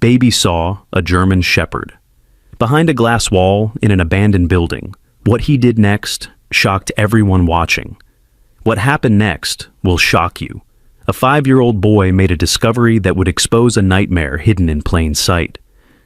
Baby saw a German Shepherd. Behind a glass wall in an abandoned building, what he did next shocked everyone watching. What happened next will shock you. A 5-year-old boy made a discovery that would expose a nightmare hidden in plain sight.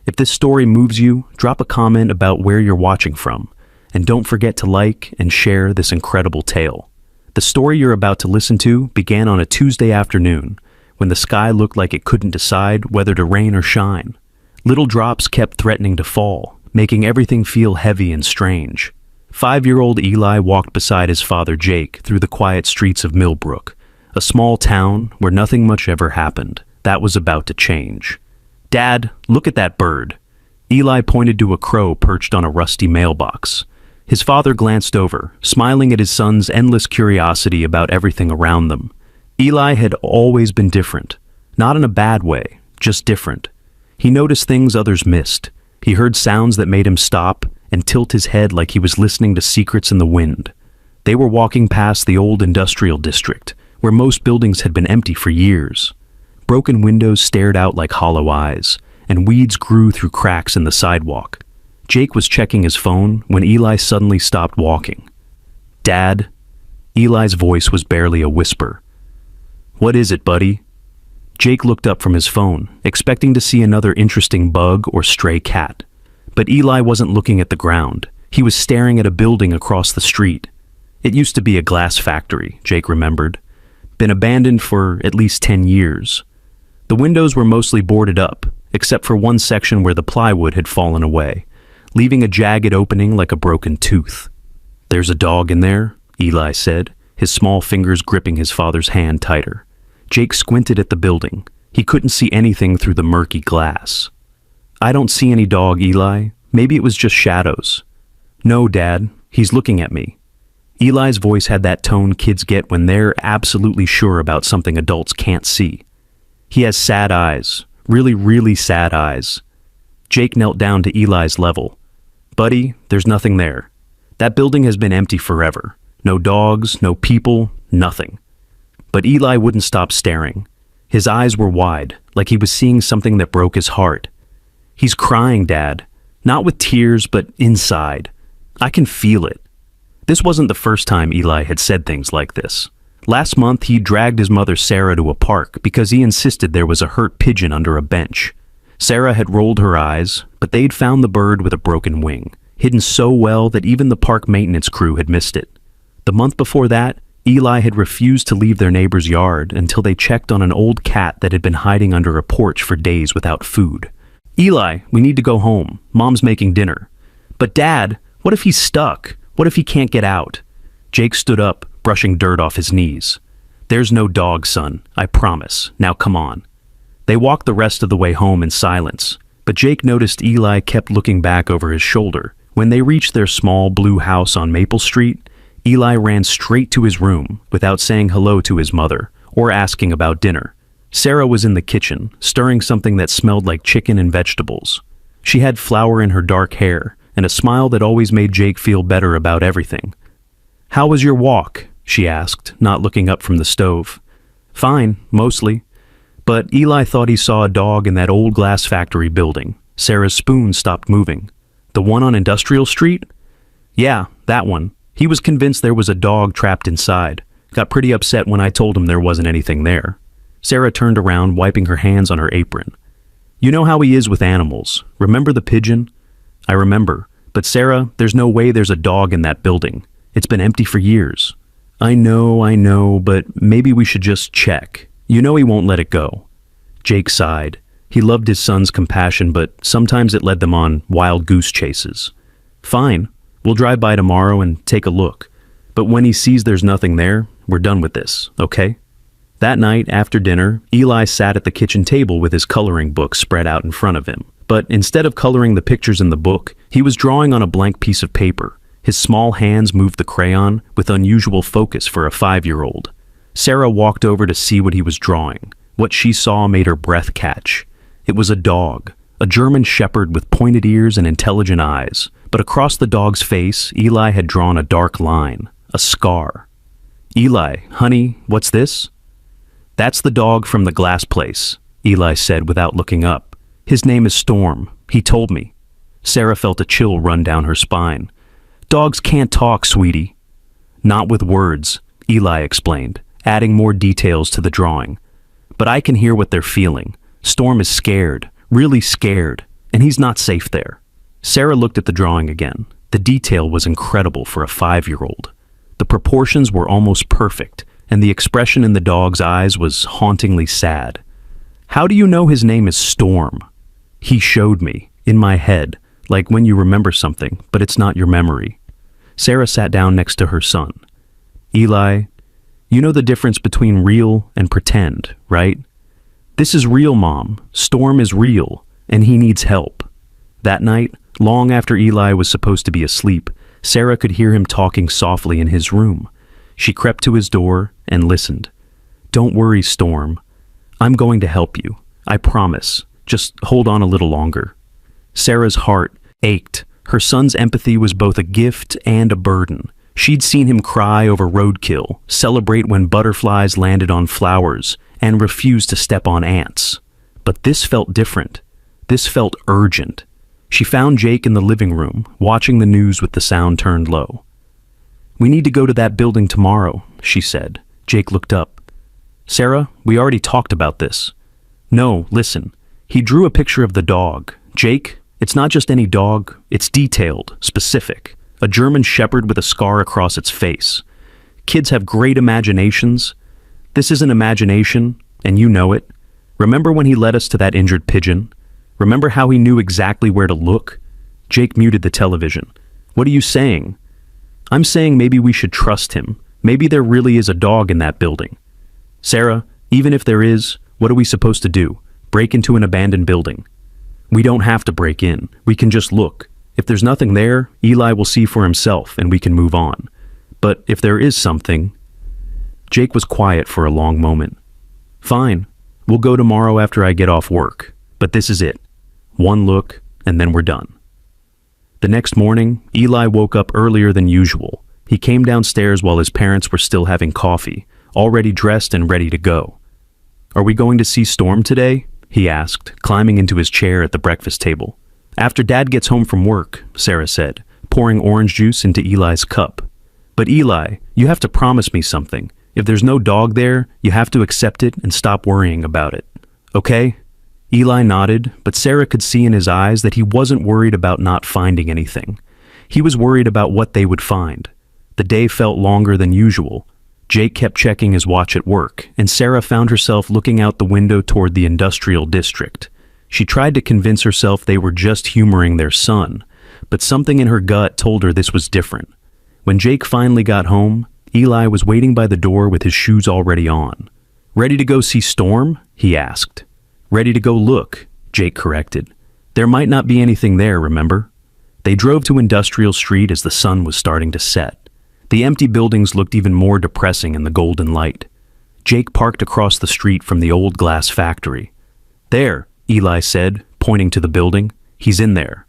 If this story moves you, drop a comment about where you're watching from, and don't forget to like and share this incredible tale. The story you're about to listen to began on a Tuesday afternoon, when the sky looked like it couldn't decide whether to rain or shine. Little drops kept threatening to fall, making everything feel heavy and strange. 5-year-old Eli walked beside his father Jake through the quiet streets of Millbrook, a small town where nothing much ever happened. That was about to change. "Dad, look at that bird." Eli pointed to a crow perched on a rusty mailbox. His father glanced over, smiling at his son's endless curiosity about everything around them. Eli had always been different. Not in a bad way, just different. He noticed things others missed. He heard sounds that made him stop and tilt his head like he was listening to secrets in the wind. They were walking past the old industrial district, where most buildings had been empty for years. Broken windows stared out like hollow eyes, and weeds grew through cracks in the sidewalk. Jake was checking his phone when Eli suddenly stopped walking. "Dad?" Eli's voice was barely a whisper. "What is it, buddy?" Jake looked up from his phone, expecting to see another interesting bug or stray cat. But Eli wasn't looking at the ground. He was staring at a building across the street. It used to be a glass factory, Jake remembered. Been abandoned for at least 10 years. The windows were mostly boarded up, except for one section where the plywood had fallen away, leaving a jagged opening like a broken tooth. "There's a dog in there," Eli said, his small fingers gripping his father's hand tighter. Jake squinted at the building. He couldn't see anything through the murky glass. "I don't see any dog, Eli. Maybe it was just shadows." "No, Dad. He's looking at me." Eli's voice had that tone kids get when they're absolutely sure about something adults can't see. "He has sad eyes. Really, really sad eyes." Jake knelt down to Eli's level. "Buddy, there's nothing there. That building has been empty forever. No dogs, no people, nothing." But Eli wouldn't stop staring. His eyes were wide, like he was seeing something that broke his heart. "He's crying, Dad. Not with tears, but inside. I can feel it." This wasn't the first time Eli had said things like this. Last month, he dragged his mother Sarah to a park because he insisted there was a hurt pigeon under a bench. Sarah had rolled her eyes, but they'd found the bird with a broken wing, hidden so well that even the park maintenance crew had missed it. The month before that, Eli had refused to leave their neighbor's yard until they checked on an old cat that had been hiding under a porch for days without food. "Eli, we need to go home. Mom's making dinner." "But Dad, what if he's stuck? What if he can't get out?" Jake stood up, brushing dirt off his knees. "There's no dog, son. I promise. Now come on." They walked the rest of the way home in silence, but Jake noticed Eli kept looking back over his shoulder. When they reached their small blue house on Maple Street, Eli ran straight to his room without saying hello to his mother or asking about dinner. Sarah was in the kitchen, stirring something that smelled like chicken and vegetables. She had flour in her dark hair and a smile that always made Jake feel better about everything. "How was your walk?" she asked, not looking up from the stove. "Fine, mostly." But Eli thought he saw a dog in that old glass factory building. Sarah's spoon stopped moving. "The one on Industrial Street?" "Yeah, that one. He was convinced there was a dog trapped inside. Got pretty upset when I told him there wasn't anything there." Sarah turned around, wiping her hands on her apron. "You know how he is with animals. Remember the pigeon?" "I remember. But Sarah, there's no way there's a dog in that building. It's been empty for years." I know, but maybe we should just check. You know he won't let it go." Jake sighed. He loved his son's compassion, but sometimes it led them on wild goose chases. "Fine. We'll drive by tomorrow and take a look. But when he sees there's nothing there, we're done with this, okay?" That night, after dinner, Eli sat at the kitchen table with his coloring book spread out in front of him. But instead of coloring the pictures in the book, he was drawing on a blank piece of paper. His small hands moved the crayon with unusual focus for a 5-year-old. Sarah walked over to see what he was drawing. What she saw made her breath catch. It was a dog, a German Shepherd with pointed ears and intelligent eyes. But across the dog's face, Eli had drawn a dark line, a scar. "Eli, honey, what's this?" "That's the dog from the glass place," Eli said without looking up. His name is Storm. He told me. Sarah felt a chill run down her spine. Dogs can't talk, sweetie. Not with words, Eli explained, adding more details to the drawing. But I can hear what they're feeling. Storm is scared, really scared, and he's not safe there. Sarah looked at the drawing again. The detail was incredible for a 5-year-old. The proportions were almost perfect, and the expression in the dog's eyes was hauntingly sad. How do you know his name is Storm? He showed me, in my head, like when you remember something, but it's not your memory. Sarah sat down next to her son. Eli, you know the difference between real and pretend, right? This is real, Mom. Storm is real, and he needs help. That night, long after Eli was supposed to be asleep, Sarah could hear him talking softly in his room. She crept to his door and listened. Don't worry, Storm. I'm going to help you. I promise. Just hold on a little longer. Sarah's heart ached. Her son's empathy was both a gift and a burden. She'd seen him cry over roadkill, celebrate when butterflies landed on flowers, and refuse to step on ants. But this felt different. This felt urgent. She found Jake in the living room, watching the news with the sound turned low. We need to go to that building tomorrow, she said. Jake looked up. Sarah, we already talked about this. No, listen. He drew a picture of the dog. Jake, it's not just any dog, it's detailed, specific. A German shepherd with a scar across its face. Kids have great imaginations. This is an imagination, and you know it. Remember when he led us to that injured pigeon? Remember how he knew exactly where to look? Jake muted the television. What are you saying? I'm saying maybe we should trust him. Maybe there really is a dog in that building. Sarah, even if there is, what are we supposed to do? Break into an abandoned building? We don't have to break in. We can just look. If there's nothing there, Eli will see for himself and we can move on. But if there is something... Jake was quiet for a long moment. Fine. We'll go tomorrow after I get off work. But this is it. One look, and then we're done. The next morning, Eli woke up earlier than usual. He came downstairs while his parents were still having coffee, already dressed and ready to go. Are we going to see Storm today? He asked, climbing into his chair at the breakfast table. After Dad gets home from work, Sarah said, pouring orange juice into Eli's cup. But Eli, you have to promise me something. If there's no dog there, you have to accept it and stop worrying about it. Okay? Eli nodded, but Sarah could see in his eyes that he wasn't worried about not finding anything. He was worried about what they would find. The day felt longer than usual. Jake kept checking his watch at work, and Sarah found herself looking out the window toward the industrial district. She tried to convince herself they were just humoring their son, but something in her gut told her this was different. When Jake finally got home, Eli was waiting by the door with his shoes already on. Ready to go see Storm? He asked. Ready to go look, Jake corrected. There might not be anything there, remember? They drove to Industrial Street as the sun was starting to set. The empty buildings looked even more depressing in the golden light. Jake parked across the street from the old glass factory. There, Eli said, pointing to the building. He's in there.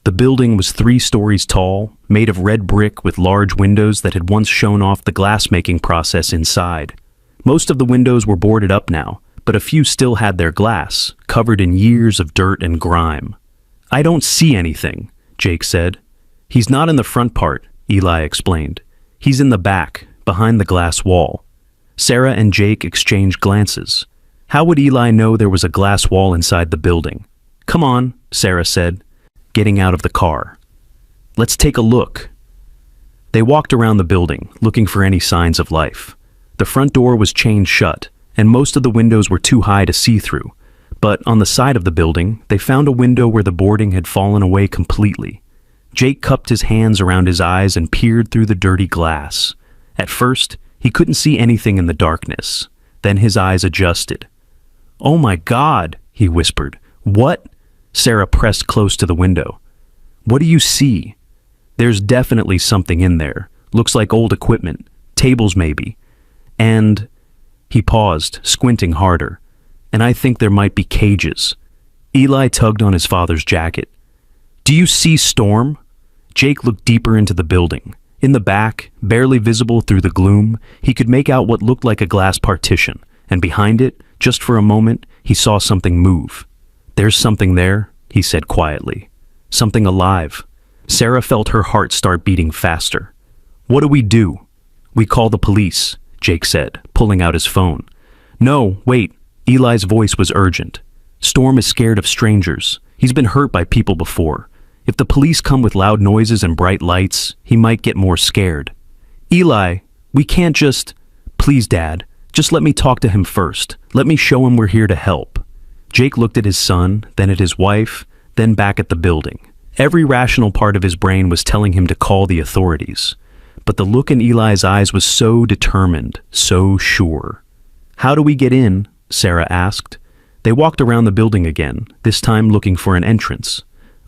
The building was 3 stories tall, made of red brick with large windows that had once shown off the glass-making process inside. Most of the windows were boarded up now, but a few still had their glass, covered in years of dirt and grime. I don't see anything, Jake said. He's not in the front part, Eli explained. He's in the back, behind the glass wall. Sarah and Jake exchanged glances. How would Eli know there was a glass wall inside the building? Come on, Sarah said, getting out of the car. Let's take a look. They walked around the building, looking for any signs of life. The front door was chained shut, and most of the windows were too high to see through. But on the side of the building, they found a window where the boarding had fallen away completely. Jake cupped his hands around his eyes and peered through the dirty glass. At first, he couldn't see anything in the darkness. Then his eyes adjusted. Oh my God, he whispered. What? Sarah pressed close to the window. What do you see? There's definitely something in there. Looks like old equipment. Tables maybe. And... He paused, squinting harder. And I think there might be cages. Eli tugged on his father's jacket. Do you see Storm? Jake looked deeper into the building. In the back, barely visible through the gloom, he could make out what looked like a glass partition, and behind it, just for a moment, he saw something move. "There's something there," he said quietly. "Something alive." Sarah felt her heart start beating faster. "What do we do?" "We call the police," Jake said, pulling out his phone. "No, wait." Eli's voice was urgent. "Storm is scared of strangers. He's been hurt by people before. If the police come with loud noises and bright lights, he might get more scared." "Eli, we can't just—" "Please, Dad, just let me talk to him first. Let me show him we're here to help." Jake looked at his son, then at his wife, then back at the building. Every rational part of his brain was telling him to call the authorities. But the look in Eli's eyes was so determined, so sure. "How do we get in?" Sarah asked. They walked around the building again, this time looking for an entrance.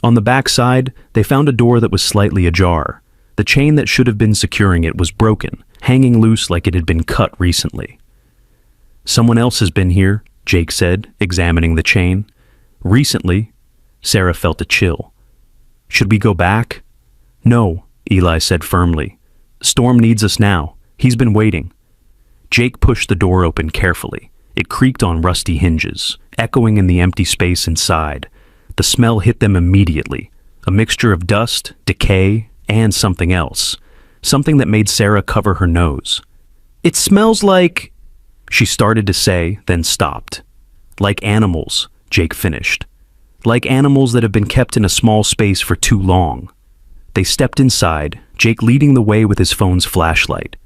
On the back side, they found a door that was slightly ajar. The chain that should have been securing it was broken, hanging loose like it had been cut recently. "Someone else has been here," Jake said, examining the chain. "Recently." Sarah felt a chill. "Should we go back?" "No," Eli said firmly. "Storm needs us now. He's been waiting." Jake pushed the door open carefully. It creaked on rusty hinges, echoing in the empty space inside. The smell hit them immediately, a mixture of dust, decay, and something else. Something that made Sarah cover her nose. "It smells like—" she started to say, then stopped. "Like animals," Jake finished. "Like animals that have been kept in a small space for too long." They stepped inside, Jake leading the way with his phone's flashlight.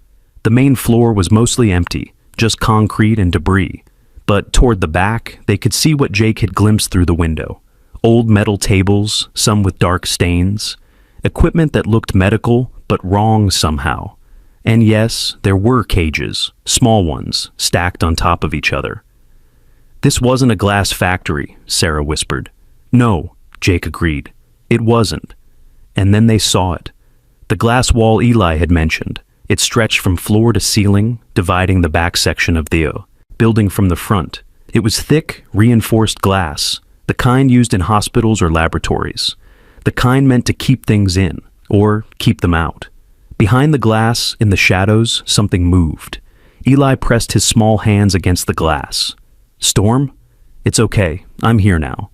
The main floor was mostly empty, just concrete and debris. But toward the back, they could see what Jake had glimpsed through the window. Old metal tables, some with dark stains. Equipment that looked medical, but wrong somehow. And yes, there were cages, small ones, stacked on top of each other. "This wasn't a glass factory," Sarah whispered. "No," Jake agreed. "It wasn't." And then they saw it. The glass wall Eli had mentioned. It stretched from floor to ceiling, dividing the back section of the building from the front. It was thick, reinforced glass, the kind used in hospitals or laboratories. The kind meant to keep things in, or keep them out. Behind the glass, in the shadows, something moved. Eli pressed his small hands against the glass. "Storm? It's okay, I'm here now."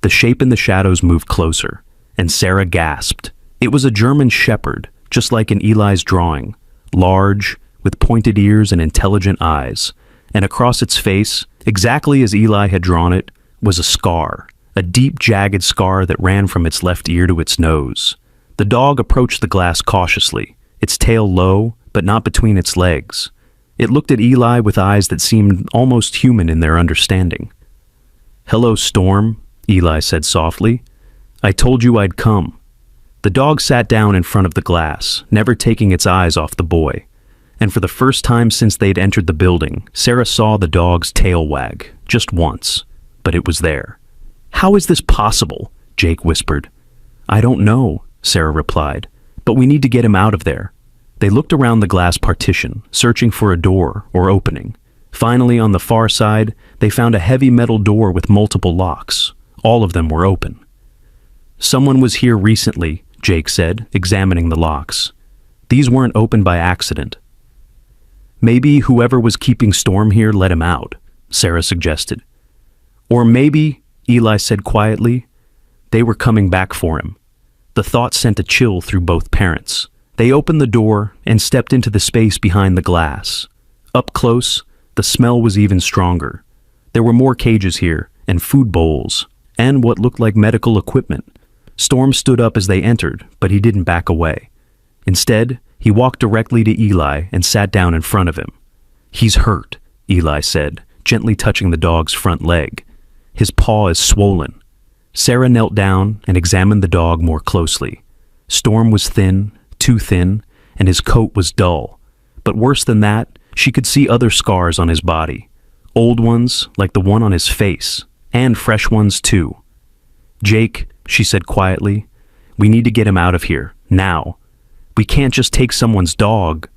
The shape in the shadows moved closer, and Sarah gasped. It was a German shepherd, just like in Eli's drawing, large, with pointed ears and intelligent eyes, and across its face, exactly as Eli had drawn it, was a scar, a deep, jagged scar that ran from its left ear to its nose. The dog approached the glass cautiously, its tail low, but not between its legs. It looked at Eli with eyes that seemed almost human in their understanding. "Hello, Storm," Eli said softly. "I told you I'd come." The dog sat down in front of the glass, never taking its eyes off the boy. And for the first time since they'd entered the building, Sarah saw the dog's tail wag, just once. But it was there. "How is this possible?" Jake whispered. "I don't know," Sarah replied, "but we need to get him out of there." They looked around the glass partition, searching for a door or opening. Finally, on the far side, they found a heavy metal door with multiple locks. All of them were open. "Someone was here recently," Jake said, examining the locks. "These weren't opened by accident." "Maybe whoever was keeping Storm here let him out," Sarah suggested. "Or maybe," Eli said quietly, "they were coming back for him." The thought sent a chill through both parents. They opened the door and stepped into the space behind the glass. Up close, the smell was even stronger. There were more cages here, and food bowls, and what looked like medical equipment. Storm stood up as they entered, but he didn't back away. Instead, he walked directly to Eli and sat down in front of him. "He's hurt," Eli said, gently touching the dog's front leg. "His paw is swollen." Sarah knelt down and examined the dog more closely. Storm was thin, too thin, and his coat was dull. But worse than that, she could see other scars on his body. Old ones, like the one on his face, and fresh ones too. "Jake," she said quietly, "we need to get him out of here, now. We can't just take someone's dog."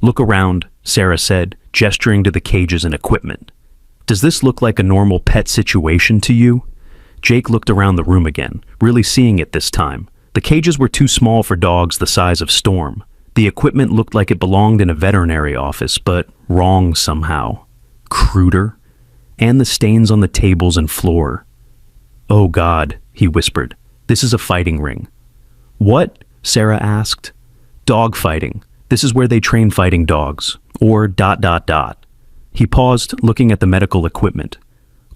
"Look around," Sarah said, gesturing to the cages and equipment. "Does this look like a normal pet situation to you?" Jake looked around the room again, really seeing it this time. The cages were too small for dogs the size of Storm. The equipment looked like it belonged in a veterinary office, but wrong somehow. Cruder. And the stains on the tables and floor. "Oh God," he whispered. "This is a fighting ring." "What?" Sarah asked. "Dog fighting. This is where they train fighting dogs. Or ... He paused, looking at the medical equipment.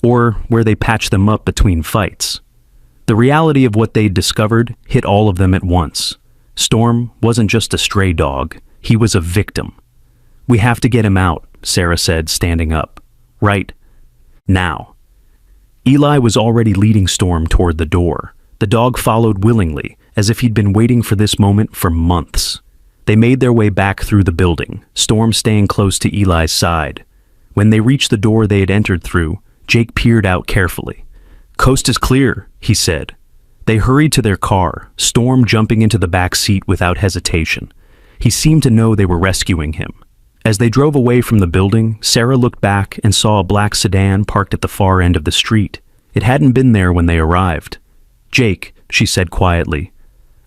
Or where they patch them up between fights. The reality of what they'd discovered hit all of them at once. Storm wasn't just a stray dog. He was a victim. "We have to get him out," Sarah said, standing up. "Right now." Eli was already leading Storm toward the door. The dog followed willingly, as if he'd been waiting for this moment for months. They made their way back through the building, Storm staying close to Eli's side. When they reached the door they had entered through, Jake peered out carefully. "Coast is clear," he said. They hurried to their car, Storm jumping into the back seat without hesitation. He seemed to know they were rescuing him. As they drove away from the building, Sarah looked back and saw a black sedan parked at the far end of the street. It hadn't been there when they arrived. "Jake," she said quietly,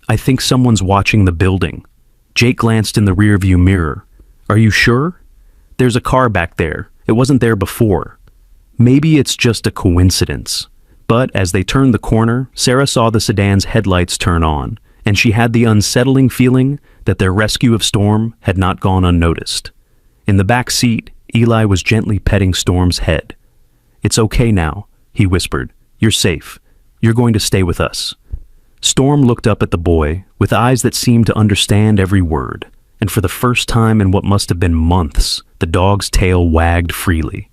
"I think someone's watching the building." Jake glanced in the rearview mirror. "Are you sure?" "There's a car back there. It wasn't there before." Maybe it's just a coincidence. But as they turned the corner, Sarah saw the sedan's headlights turn on, and she had the unsettling feeling that their rescue of Storm had not gone unnoticed. In the back seat, Eli was gently petting Storm's head. "It's okay now," he whispered. "You're safe. You're going to stay with us." Storm looked up at the boy with eyes that seemed to understand every word, and for the first time in what must have been months, the dog's tail wagged freely.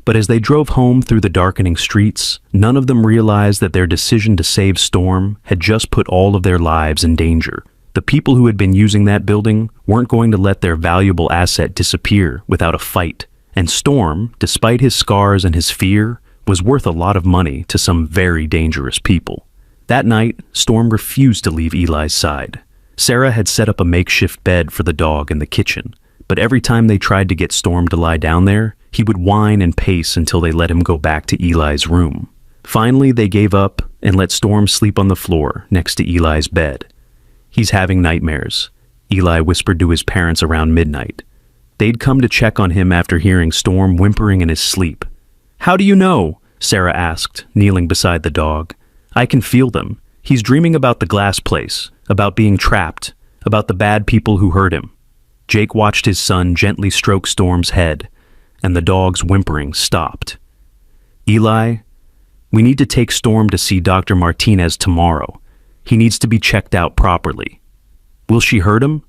But as they drove home through the darkening streets, none of them realized that their decision to save Storm had just put all of their lives in danger. The people who had been using that building weren't going to let their valuable asset disappear without a fight, and Storm, despite his scars and his fear, was worth a lot of money to some very dangerous people. That night, Storm refused to leave Eli's side. Sarah had set up a makeshift bed for the dog in the kitchen, but every time they tried to get Storm to lie down there, he would whine and pace until they let him go back to Eli's room. Finally, they gave up and let Storm sleep on the floor next to Eli's bed. "He's having nightmares," Eli whispered to his parents around midnight. They'd come to check on him after hearing Storm whimpering in his sleep. "How do you know?" Sarah asked, kneeling beside the dog. "I can feel them. He's dreaming about the glass place, about being trapped, about the bad people who hurt him." Jake watched his son gently stroke Storm's head, and the dog's whimpering stopped. "Eli, we need to take Storm to see Dr. Martinez tomorrow. He needs to be checked out properly." "Will she hurt him?"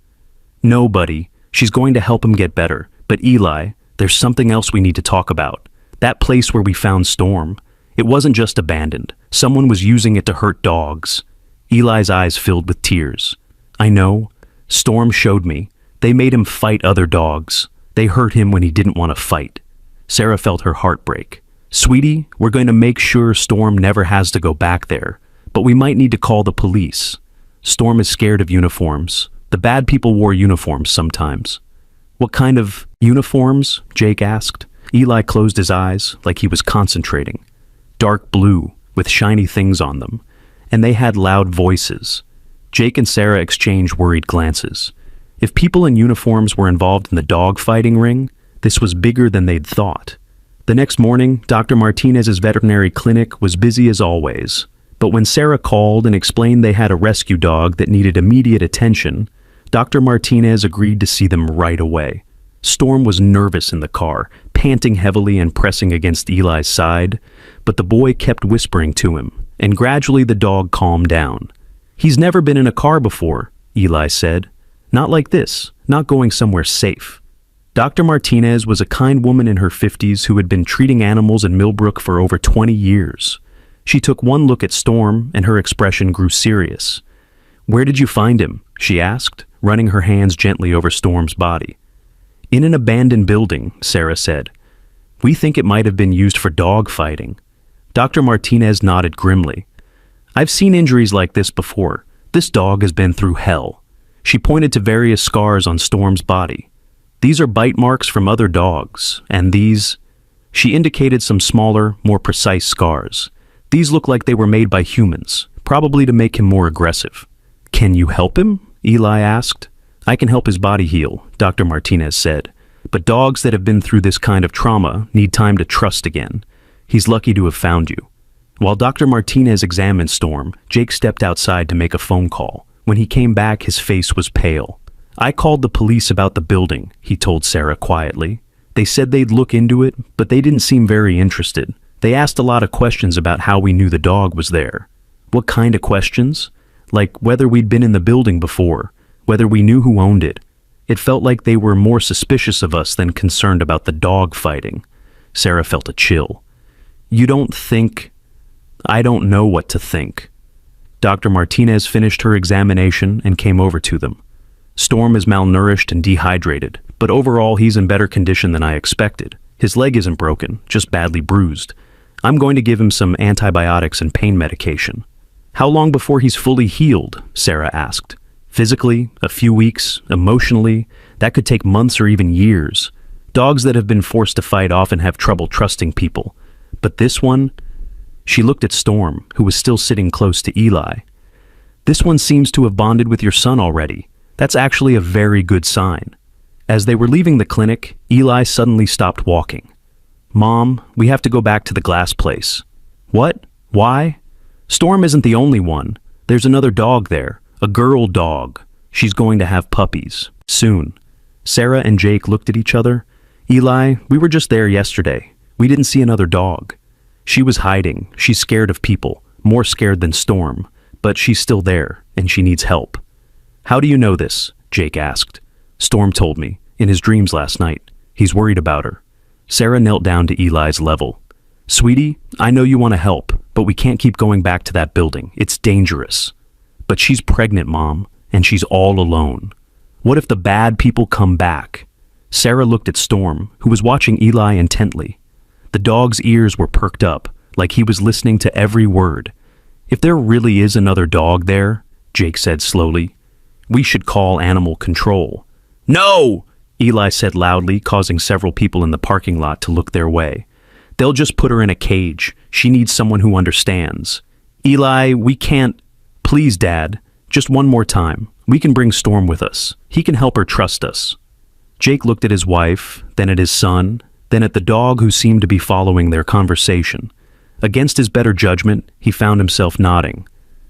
"No, buddy. She's going to help him get better. But Eli, there's something else we need to talk about. That place where we found Storm. It wasn't just abandoned. Someone was using it to hurt dogs." Eli's eyes filled with tears. "I know. Storm showed me. They made him fight other dogs. They hurt him when he didn't want to fight." Sarah felt her heart break. "Sweetie, we're going to make sure Storm never has to go back there. But we might need to call the police. Storm is scared of uniforms. The bad people wore uniforms sometimes." "What kind of uniforms?" Jake asked. Eli closed his eyes like he was concentrating. "Dark blue, with shiny things on them. And they had loud voices." Jake and Sarah exchanged worried glances. If people in uniforms were involved in the dog fighting ring, this was bigger than they'd thought. The next morning, Dr. Martinez's veterinary clinic was busy as always. But when Sarah called and explained they had a rescue dog that needed immediate attention, Dr. Martinez agreed to see them right away. Storm was nervous in the car, panting heavily and pressing against Eli's side, but the boy kept whispering to him, and gradually the dog calmed down. "He's never been in a car before," Eli said. "Not like this, not going somewhere safe." Dr. Martinez was a kind woman in her 50s who had been treating animals in Millbrook for over 20 years. She took one look at Storm, and her expression grew serious. "Where did you find him?" she asked, running her hands gently over Storm's body. "In an abandoned building," Sarah said. "We think it might have been used for dog fighting." Dr. Martinez nodded grimly. "I've seen injuries like this before. This dog has been through hell." She pointed to various scars on Storm's body. "These are bite marks from other dogs, and these..." She indicated some smaller, more precise scars. "These look like they were made by humans, probably to make him more aggressive." "Can you help him?" Eli asked. "I can help his body heal," Dr. Martinez said. "But dogs that have been through this kind of trauma need time to trust again. He's lucky to have found you." While Dr. Martinez examined Storm, Jake stepped outside to make a phone call. When he came back, his face was pale. "I called the police about the building," he told Sarah quietly. "They said they'd look into it, but they didn't seem very interested. They asked a lot of questions about how we knew the dog was there." "What kind of questions?" "Like whether we'd been in the building before, whether we knew who owned it." It felt like they were more suspicious of us than concerned about the dog fighting. Sarah felt a chill. "You don't think—" "I don't know what to think." Dr. Martinez finished her examination and came over to them. "Storm is malnourished and dehydrated, but overall he's in better condition than I expected. His leg isn't broken, just badly bruised. I'm going to give him some antibiotics and pain medication." "How long before he's fully healed?" Sarah asked. "Physically, a few weeks. Emotionally, that could take months or even years. Dogs that have been forced to fight often have trouble trusting people. But this one—" She looked at Storm, who was still sitting close to Eli. "This one seems to have bonded with your son already. That's actually a very good sign." As they were leaving the clinic, Eli suddenly stopped walking. "Mom, we have to go back to the glass place." "What? Why?" "Storm isn't the only one. There's another dog there, a girl dog. She's going to have puppies. Soon." Sarah and Jake looked at each other. "Eli, we were just there yesterday. We didn't see another dog." "She was hiding. She's scared of people, more scared than Storm. But she's still there, and she needs help." "How do you know this?" Jake asked. "Storm told me, in his dreams last night. He's worried about her." Sarah knelt down to Eli's level. "Sweetie, I know you want to help, but we can't keep going back to that building. It's dangerous." "But she's pregnant, Mom, and she's all alone. What if the bad people come back?" Sarah looked at Storm, who was watching Eli intently. The dog's ears were perked up, like he was listening to every word. "If there really is another dog there," Jake said slowly, "we should call animal control." "No!" Eli said loudly, causing several people in the parking lot to look their way. "They'll just put her in a cage. She needs someone who understands." "Eli, we can't—" "Please, Dad, just one more time. We can bring Storm with us. He can help her trust us." Jake looked at his wife, then at his son, then at the dog who seemed to be following their conversation. Against his better judgment, he found himself nodding.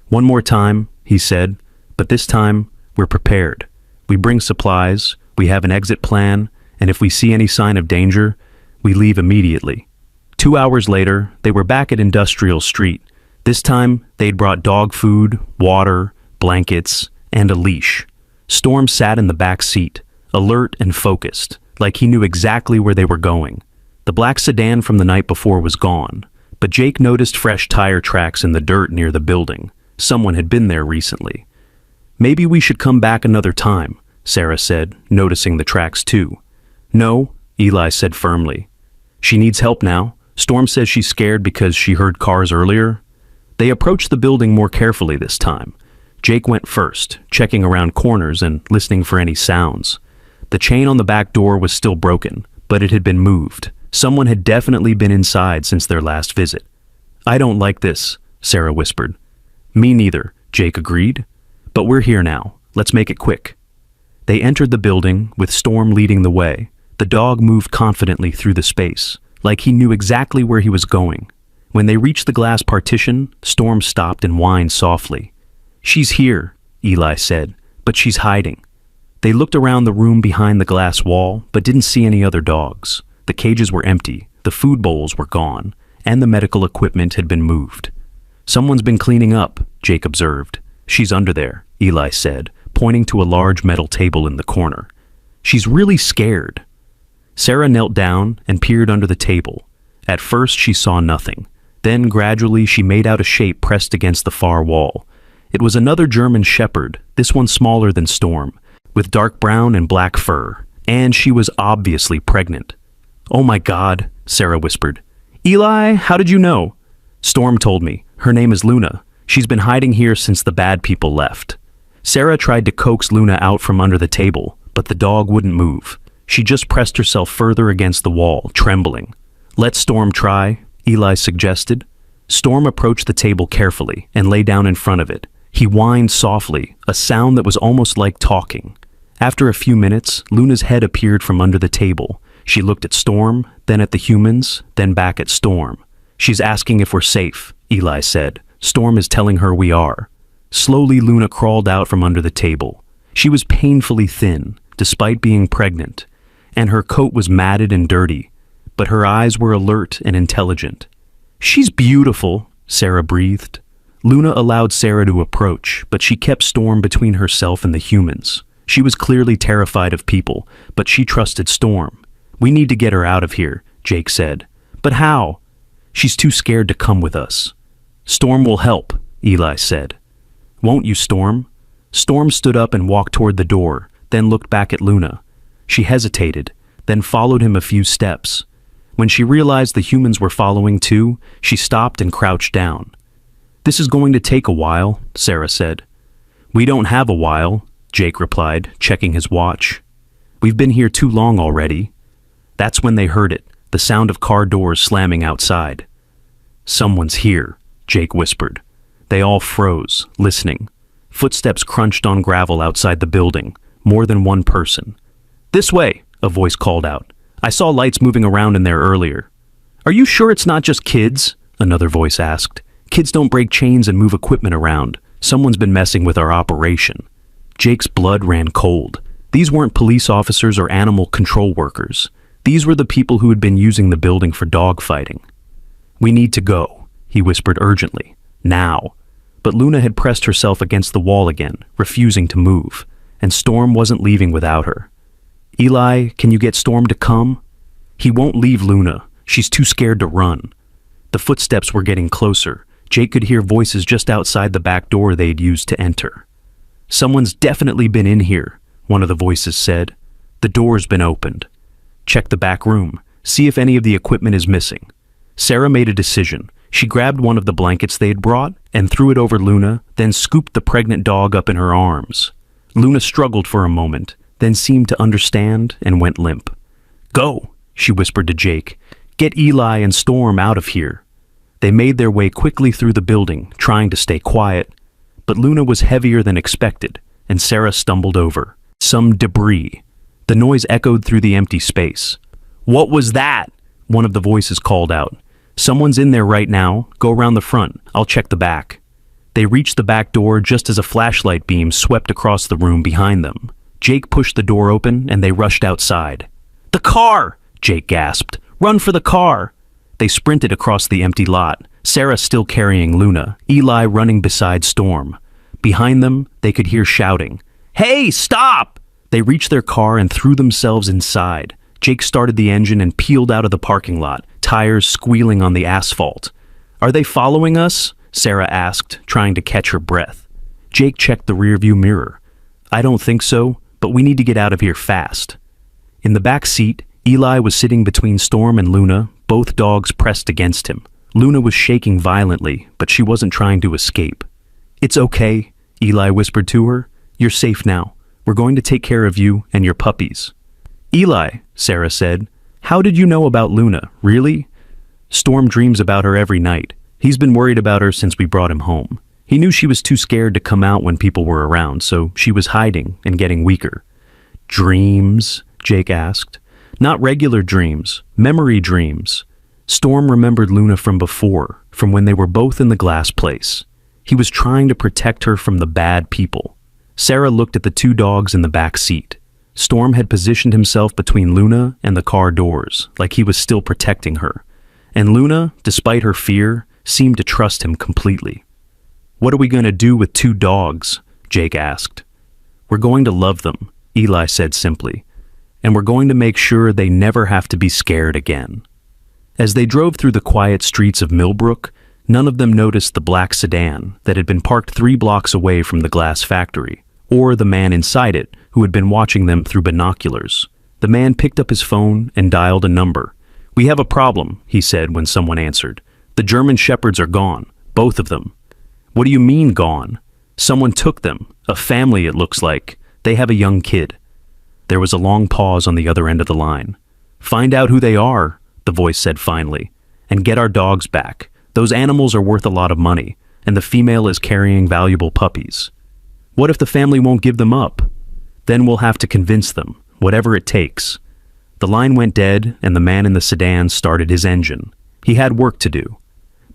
"One more time," he said, "but this time, we're prepared. We bring supplies, we have an exit plan, and if we see any sign of danger, we leave immediately." 2 hours later, they were back at Industrial Street. This time, they'd brought dog food, water, blankets, and a leash. Storm sat in the back seat, alert and focused, like he knew exactly where they were going. The black sedan from the night before was gone, but Jake noticed fresh tire tracks in the dirt near the building. Someone had been there recently. "Maybe we should come back another time," Sarah said, noticing the tracks too. "No," Eli said firmly. "She needs help now. Storm says she's scared because she heard cars earlier." They approached the building more carefully this time. Jake went first, checking around corners and listening for any sounds. The chain on the back door was still broken, but it had been moved. Someone had definitely been inside since their last visit. "I don't like this," Sarah whispered. "Me neither," Jake agreed. "But we're here now. Let's make it quick." They entered the building, with Storm leading the way. The dog moved confidently through the space, like he knew exactly where he was going. When they reached the glass partition, Storm stopped and whined softly. "She's here," Eli said, "but she's hiding." They looked around the room behind the glass wall, but didn't see any other dogs. The cages were empty, the food bowls were gone, and the medical equipment had been moved. "Someone's been cleaning up," Jake observed. "She's under there," Eli said, pointing to a large metal table in the corner. "She's really scared." Sarah knelt down and peered under the table. At first she saw nothing. Then gradually she made out a shape pressed against the far wall. It was another German Shepherd, this one smaller than Storm, with dark brown and black fur, and she was obviously pregnant. "Oh my God," Sarah whispered. "Eli, how did you know?" "Storm told me. Her name is Luna. She's been hiding here since the bad people left." Sarah tried to coax Luna out from under the table, but the dog wouldn't move. She just pressed herself further against the wall, trembling. "Let Storm try," Eli suggested. Storm approached the table carefully and lay down in front of it. He whined softly, a sound that was almost like talking. After a few minutes, Luna's head appeared from under the table. She looked at Storm, then at the humans, then back at Storm. She's asking if we're safe, Eli said. Storm is telling her we are. Slowly, Luna crawled out from under the table. She was painfully thin, despite being pregnant, and her coat was matted and dirty, but her eyes were alert and intelligent. "She's beautiful," Sarah breathed. Luna allowed Sarah to approach, but she kept Storm between herself and the humans. She was clearly terrified of people, but she trusted Storm. "We need to get her out of here," Jake said. "But how?" "She's too scared to come with us." "Storm will help," Eli said. "Won't you, Storm?" Storm stood up and walked toward the door, then looked back at Luna. She hesitated, then followed him a few steps. When she realized the humans were following too, she stopped and crouched down. "This is going to take a while," Sarah said. "We don't have a while," Jake replied, checking his watch. "We've been here too long already." That's when they heard it, the sound of car doors slamming outside. "Someone's here," Jake whispered. They all froze, listening. Footsteps crunched on gravel outside the building, more than one person. "This way," a voice called out. "I saw lights moving around in there earlier." "Are you sure it's not just kids?" another voice asked. "Kids don't break chains and move equipment around. Someone's been messing with our operation." Jake's blood ran cold. These weren't police officers or animal control workers. These were the people who had been using the building for dogfighting. "We need to go," he whispered urgently. "Now." But Luna had pressed herself against the wall again, refusing to move, and Storm wasn't leaving without her. "Eli, can you get Storm to come?" "He won't leave Luna. She's too scared to run." The footsteps were getting closer. Jake could hear voices just outside the back door they'd used to enter. "Someone's definitely been in here," one of the voices said. "The door's been opened. Check the back room. See if any of the equipment is missing." Sarah made a decision. She grabbed one of the blankets they had brought and threw it over Luna, then scooped the pregnant dog up in her arms. Luna struggled for a moment, then seemed to understand and went limp. "Go," she whispered to Jake. "Get Eli and Storm out of here." They made their way quickly through the building, trying to stay quiet. But Luna was heavier than expected, and Sarah stumbled over some debris. The noise echoed through the empty space. "What was that?" one of the voices called out. "Someone's in there right now. Go around the front. I'll check the back." They reached the back door just as a flashlight beam swept across the room behind them. Jake pushed the door open and they rushed outside. "The car!" Jake gasped. "Run for the car!" They sprinted across the empty lot, Sarah still carrying Luna, Eli running beside Storm. Behind them, they could hear shouting. "Hey, stop!" They reached their car and threw themselves inside. Jake started the engine and peeled out of the parking lot, tires squealing on the asphalt. "Are they following us?" Sarah asked, trying to catch her breath. Jake checked the rearview mirror. "I don't think so, but we need to get out of here fast." In the back seat, Eli was sitting between Storm and Luna, both dogs pressed against him. Luna was shaking violently, but she wasn't trying to escape. "It's okay," Eli whispered to her. "You're safe now. We're going to take care of you and your puppies." "Eli," Sarah said, "how did you know about Luna, really?" "Storm dreams about her every night. He's been worried about her since we brought him home. He knew she was too scared to come out when people were around, so she was hiding and getting weaker." "Dreams?" Jake asked. "Not regular dreams, memory dreams." Storm remembered Luna from before, from when they were both in the glass place. He was trying to protect her from the bad people. Sarah looked at the two dogs in the back seat. Storm had positioned himself between Luna and the car doors, like he was still protecting her. And Luna, despite her fear, seemed to trust him completely. "What are we going to do with two dogs?" Jake asked. "We're going to love them," Eli said simply. "And we're going to make sure they never have to be scared again." As they drove through the quiet streets of Millbrook, none of them noticed the black sedan that had been parked 3 blocks away from the glass factory, or the man inside it who had been watching them through binoculars. The man picked up his phone and dialed a number. "We have a problem," he said when someone answered. "The German Shepherds are gone, both of them." "What do you mean gone?" "Someone took them. A family, it looks like. They have a young kid." There was a long pause on the other end of the line. "Find out who they are," the voice said finally, "and get our dogs back. Those animals are worth a lot of money, and the female is carrying valuable puppies." "What if the family won't give them up?" "Then we'll have to convince them, whatever it takes." The line went dead, and the man in the sedan started his engine. He had work to do.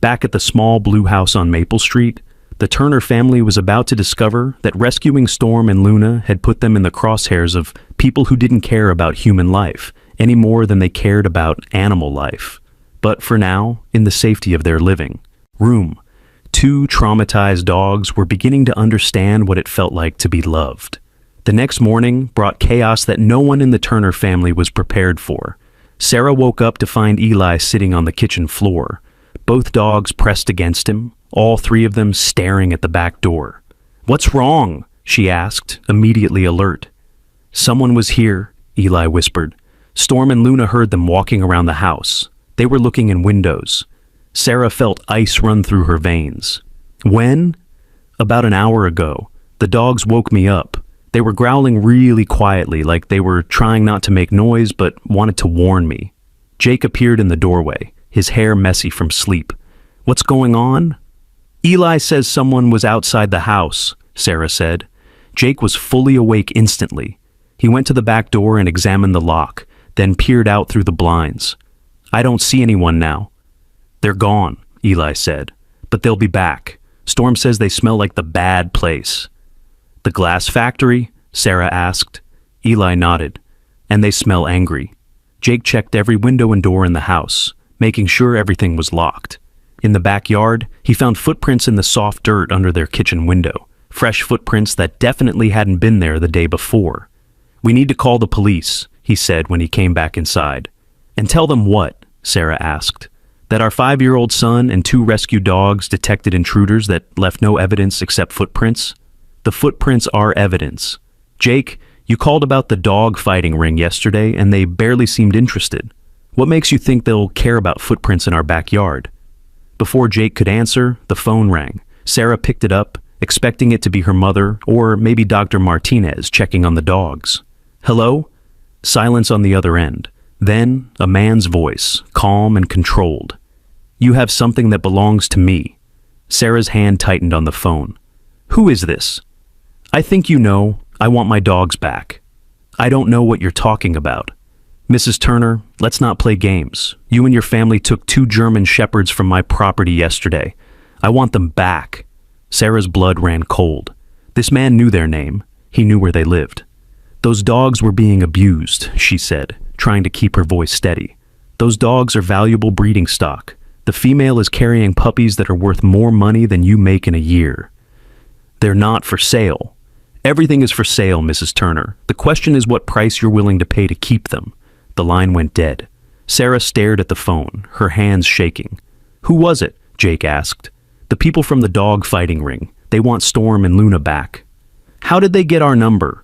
Back at the small blue house on Maple Street, the Turner family was about to discover that rescuing Storm and Luna had put them in the crosshairs of people who didn't care about human life any more than they cared about animal life. But for now, in the safety of their living room, two traumatized dogs were beginning to understand what it felt like to be loved. The next morning brought chaos that no one in the Turner family was prepared for. Sarah woke up to find Eli sitting on the kitchen floor, both dogs pressed against him, all three of them staring at the back door. "What's wrong?" she asked, immediately alert. "Someone was here," Eli whispered. Storm and Luna heard them walking around the house. They were looking in windows. Sarah felt ice run through her veins. "When?" "About an hour ago. The dogs woke me up. They were growling really quietly, like they were trying not to make noise but wanted to warn me." Jake appeared in the doorway, his hair messy from sleep. "What's going on?" "Eli says someone was outside the house," Sarah said. Jake was fully awake instantly. He went to the back door and examined the lock, then peered out through the blinds. "I don't see anyone now." "They're gone," Eli said. "But they'll be back. Storm says they smell like the bad place." "The glass factory?" Sarah asked. Eli nodded. "And they smell angry." Jake checked every window and door in the house, making sure everything was locked. In the backyard, he found footprints in the soft dirt under their kitchen window, fresh footprints that definitely hadn't been there the day before. "We need to call the police," he said when he came back inside. "And tell them what?" Sarah asked. "That our 5-year-old son and 2 rescue dogs detected intruders that left no evidence except footprints?" "The footprints are evidence. Jake, you called about the dog fighting ring yesterday and they barely seemed interested. What makes you think they'll care about footprints in our backyard?" Before Jake could answer, the phone rang. Sarah picked it up, expecting it to be her mother or maybe Dr. Martinez checking on the dogs. "Hello?" Silence on the other end. Then, a man's voice, calm and controlled. "You have something that belongs to me." Sarah's hand tightened on the phone. "Who is this?" "I think you know. I want my dogs back." "I don't know what you're talking about." "Mrs. Turner, let's not play games. You and your family took 2 German shepherds from my property yesterday. I want them back." Sarah's blood ran cold. This man knew their name. He knew where they lived. "Those dogs were being abused," she said, trying to keep her voice steady. "Those dogs are valuable breeding stock. The female is carrying puppies that are worth more money than you make in a year." "They're not for sale." "Everything is for sale, Mrs. Turner. The question is what price you're willing to pay to keep them." The line went dead. Sarah stared at the phone, her hands shaking. "Who was it?" Jake asked. "The people from the dog fighting ring. They want Storm and Luna back." "How did they get our number?"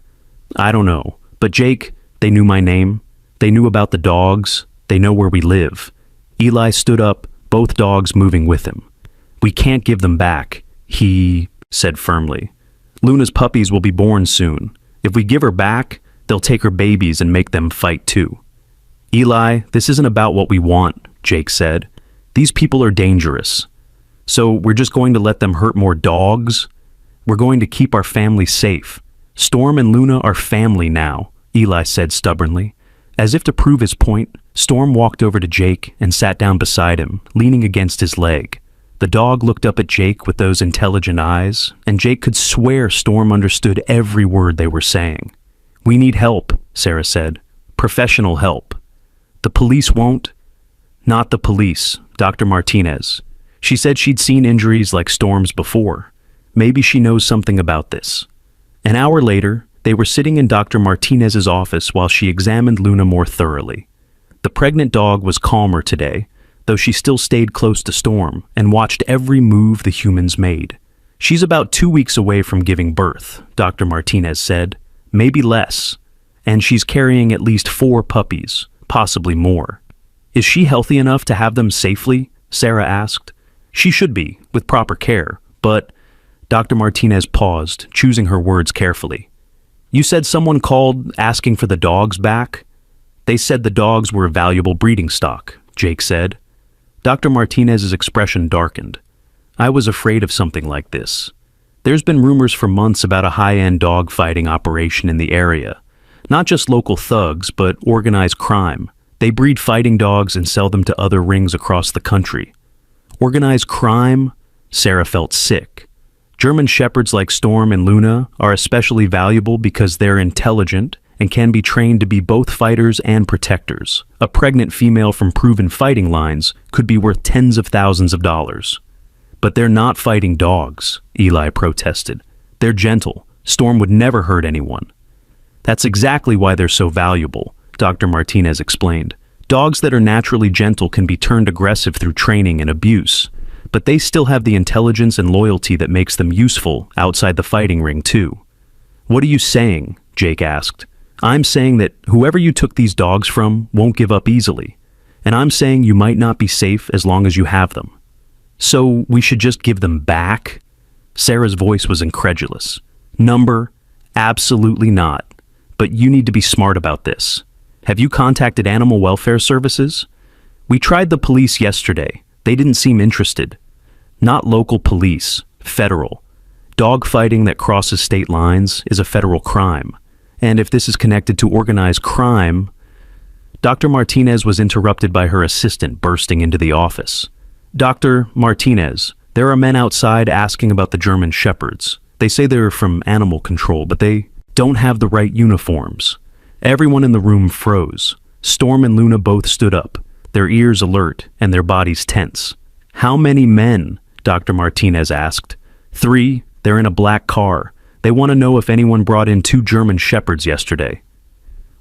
"I don't know. But Jake, they knew my name. They knew about the dogs. They know where we live." Eli stood up, both dogs moving with him. "We can't give them back," he said firmly. "Luna's puppies will be born soon. If we give her back, they'll take her babies and make them fight too." "Eli, this isn't about what we want," Jake said. "These people are dangerous. So we're just going to let them hurt more dogs? We're going to keep our family safe. Storm and Luna are family now," Eli said stubbornly. As if to prove his point, Storm walked over to Jake and sat down beside him, leaning against his leg. The dog looked up at Jake with those intelligent eyes, and Jake could swear Storm understood every word they were saying. "We need help," Sarah said. "Professional help." "The police won't?" "Not the police, Dr. Martinez. She said she'd seen injuries like Storm's before. Maybe she knows something about this." An hour later, they were sitting in Dr. Martinez's office while she examined Luna more thoroughly. The pregnant dog was calmer today, though she still stayed close to Storm and watched every move the humans made. "She's about 2 weeks away from giving birth," Dr. Martinez said. "Maybe less. And she's carrying at least 4 puppies, possibly more." "Is she healthy enough to have them safely?" Sarah asked. "She should be, with proper care, but..." Dr. Martinez paused, choosing her words carefully. "You said someone called asking for the dogs back?" "They said the dogs were valuable breeding stock," Jake said. Dr. Martinez's expression darkened. "I was afraid of something like this. There's been rumors for months about a high-end dog fighting operation in the area. Not just local thugs, but organized crime. They breed fighting dogs and sell them to other rings across the country." Organized crime? Sarah felt sick. German Shepherds like Storm and Luna are especially valuable because they're intelligent and can be trained to be both fighters and protectors. A pregnant female from proven fighting lines could be worth tens of thousands of dollars. But they're not fighting dogs, Eli protested. They're gentle. Storm would never hurt anyone. That's exactly why they're so valuable, Dr. Martinez explained. Dogs that are naturally gentle can be turned aggressive through training and abuse, but they still have the intelligence and loyalty that makes them useful outside the fighting ring too. What are you saying? Jake asked. I'm saying that whoever you took these dogs from won't give up easily, and I'm saying you might not be safe as long as you have them. So we should just give them back? Sarah's voice was incredulous. Number? Absolutely not. But you need to be smart about this. Have you contacted Animal Welfare Services? We tried the police yesterday. They didn't seem interested. Not local police, federal. Dog fighting that crosses state lines is a federal crime. And if this is connected to organized crime... Dr. Martinez was interrupted by her assistant bursting into the office. Dr. Martinez, there are men outside asking about the German Shepherds. They say they're from animal control, but they don't have the right uniforms. Everyone in the room froze. Storm and Luna both stood up, their ears alert and their bodies tense. How many men? Dr. Martinez asked. 3. They're in a black car. They want to know if anyone brought in 2 German Shepherds yesterday.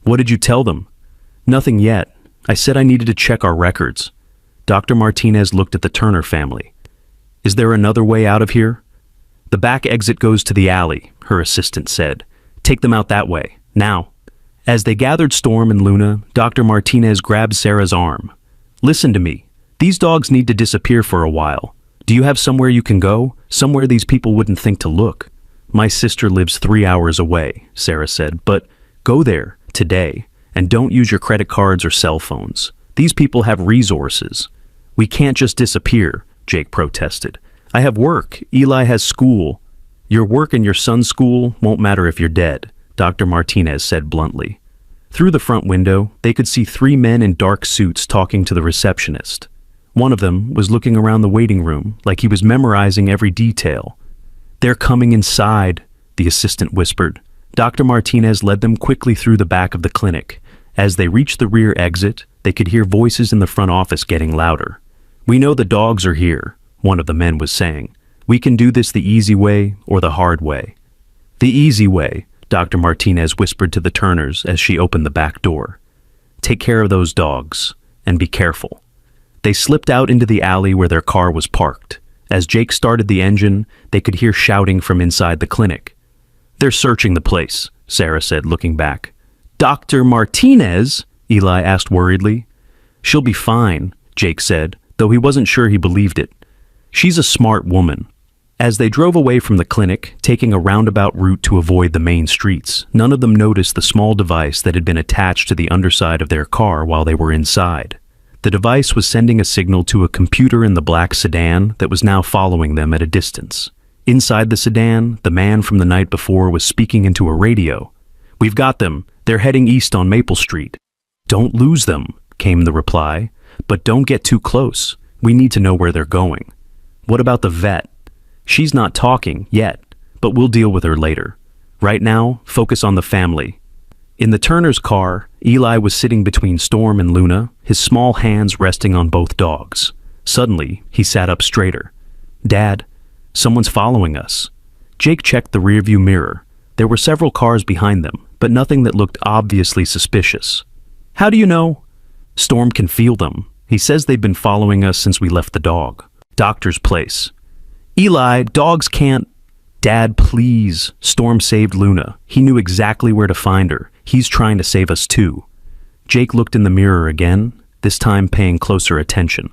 What did you tell them? Nothing yet. I said I needed to check our records. Dr. Martinez looked at the Turner family. Is there another way out of here? The back exit goes to the alley, her assistant said. Take them out that way, now. As they gathered Storm and Luna, Dr. Martinez grabbed Sarah's arm. Listen to me. These dogs need to disappear for a while. Do you have somewhere you can go? Somewhere these people wouldn't think to look? My sister lives 3 hours away, Sarah said, but go there, today, and don't use your credit cards or cell phones. These people have resources. We can't just disappear, Jake protested. I have work. Eli has school. Your work and your son's school won't matter if you're dead, Dr. Martinez said bluntly. Through the front window, they could see 3 men in dark suits talking to the receptionist. One of them was looking around the waiting room like he was memorizing every detail. They're coming inside, the assistant whispered. Dr. Martinez led them quickly through the back of the clinic. As they reached the rear exit, they could hear voices in the front office getting louder. We know the dogs are here, one of the men was saying. We can do this the easy way or the hard way. The easy way, Dr. Martinez whispered to the Turners as she opened the back door. Take care of those dogs, and be careful. They slipped out into the alley where their car was parked. As Jake started the engine, they could hear shouting from inside the clinic. They're searching the place, Sarah said, looking back. Dr. Martinez? Eli asked worriedly. She'll be fine, Jake said, though he wasn't sure he believed it. She's a smart woman. As they drove away from the clinic, taking a roundabout route to avoid the main streets, none of them noticed the small device that had been attached to the underside of their car while they were inside. The device was sending a signal to a computer in the black sedan that was now following them at a distance. Inside the sedan, the man from the night before was speaking into a radio. We've got them. They're heading east on Maple Street. Don't lose them, came the reply. But don't get too close. We need to know where they're going. What about the vet? She's not talking yet, but we'll deal with her later. Right now, focus on the family. In the Turner's car, Eli was sitting between Storm and Luna, his small hands resting on both dogs. Suddenly, he sat up straighter. Dad, someone's following us. Jake checked the rearview mirror. There were several cars behind them, but nothing that looked obviously suspicious. How do you know? Storm can feel them. He says they've been following us since we left the dog. Doctor's place. Eli, dogs can't... Dad, please. Storm saved Luna. He knew exactly where to find her. He's trying to save us too. Jake looked in the mirror again, this time paying closer attention.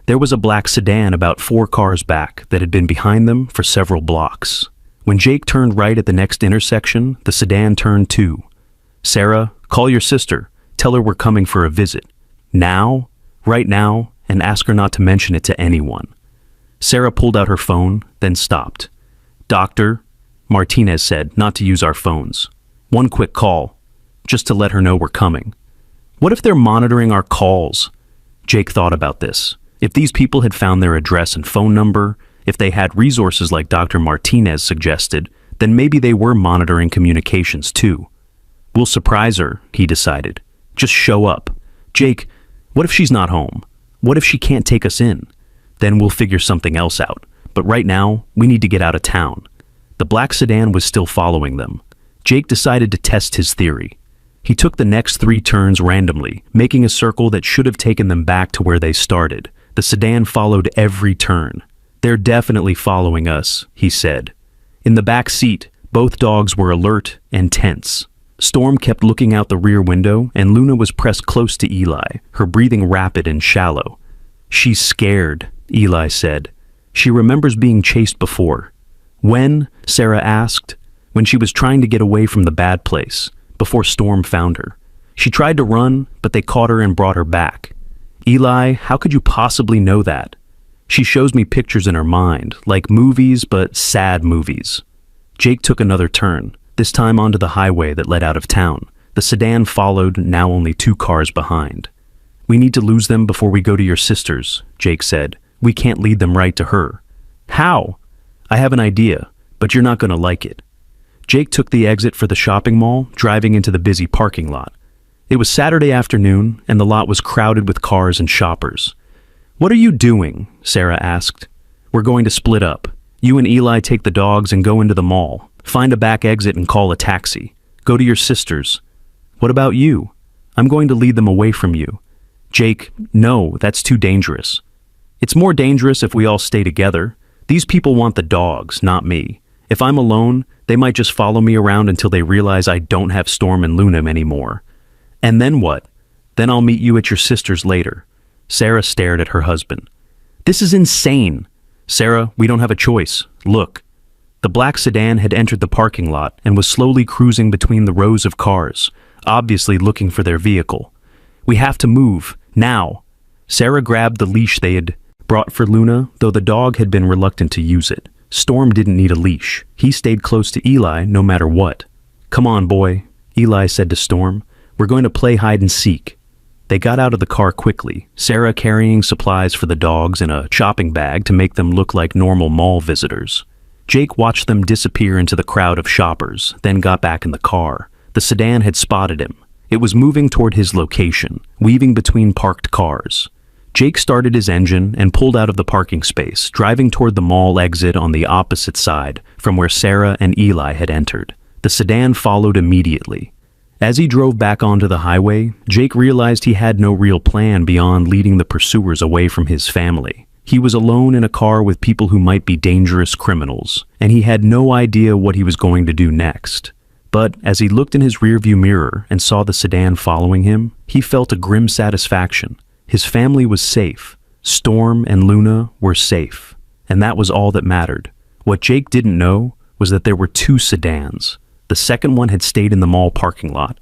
There was a black sedan about 4 cars back that had been behind them for several blocks. When Jake turned right at the next intersection, the sedan turned too. Sarah, call your sister. Tell her we're coming for a visit. Now? Right now, and ask her not to mention it to anyone. Sarah pulled out her phone, then stopped. Doctor, Martinez said not to use our phones. One quick call, just to let her know we're coming. What if they're monitoring our calls? Jake thought about this. If these people had found their address and phone number, if they had resources like Dr. Martinez suggested, then maybe they were monitoring communications too. We'll surprise her, he decided. Just show up. Jake, what if she's not home? What if she can't take us in? Then we'll figure something else out. But right now, we need to get out of town. The black sedan was still following them. Jake decided to test his theory. He took the next 3 turns randomly, making a circle that should have taken them back to where they started. The sedan followed every turn. They're definitely following us, he said. In the back seat, both dogs were alert and tense. Storm kept looking out the rear window, and Luna was pressed close to Eli, her breathing rapid and shallow. She's scared, Eli said. She remembers being chased before. When? Sarah asked. When she was trying to get away from the bad place, before Storm found her. She tried to run, but they caught her and brought her back. Eli, how could you possibly know that? She shows me pictures in her mind, like movies, but sad movies. Jake took another turn, this time onto the highway that led out of town. The sedan followed, now only 2 cars behind. We need to lose them before we go to your sister's, Jake said. We can't lead them right to her. How? I have an idea, but you're not going to like it. Jake took the exit for the shopping mall, driving into the busy parking lot. It was Saturday afternoon, and the lot was crowded with cars and shoppers. What are you doing? Sarah asked. We're going to split up. You and Eli take the dogs and go into the mall. Find a back exit and call a taxi. Go to your sister's. What about you? I'm going to lead them away from you. Jake, no, that's too dangerous. It's more dangerous if we all stay together. These people want the dogs, not me. If I'm alone, they might just follow me around until they realize I don't have Storm and Luna anymore. And then what? Then I'll meet you at your sister's later. Sarah stared at her husband. This is insane. Sarah, we don't have a choice. Look. The black sedan had entered the parking lot and was slowly cruising between the rows of cars, obviously looking for their vehicle. We have to move, now. Sarah grabbed the leash they had brought for Luna, though the dog had been reluctant to use it. Storm didn't need a leash. He stayed close to Eli no matter what. Come on, boy, Eli said to Storm. We're going to play hide and seek. They got out of the car quickly, Sarah carrying supplies for the dogs in a shopping bag to make them look like normal mall visitors. Jake watched them disappear into the crowd of shoppers, then got back in the car. The sedan had spotted him. It was moving toward his location, weaving between parked cars. Jake started his engine and pulled out of the parking space, driving toward the mall exit on the opposite side from where Sarah and Eli had entered. The sedan followed immediately. As he drove back onto the highway, Jake realized he had no real plan beyond leading the pursuers away from his family. He was alone in a car with people who might be dangerous criminals, and he had no idea what he was going to do next. But as he looked in his rearview mirror and saw the sedan following him, he felt a grim satisfaction. His family was safe. Storm and Luna were safe. And that was all that mattered. What Jake didn't know was that there were 2 sedans. The second one had stayed in the mall parking lot,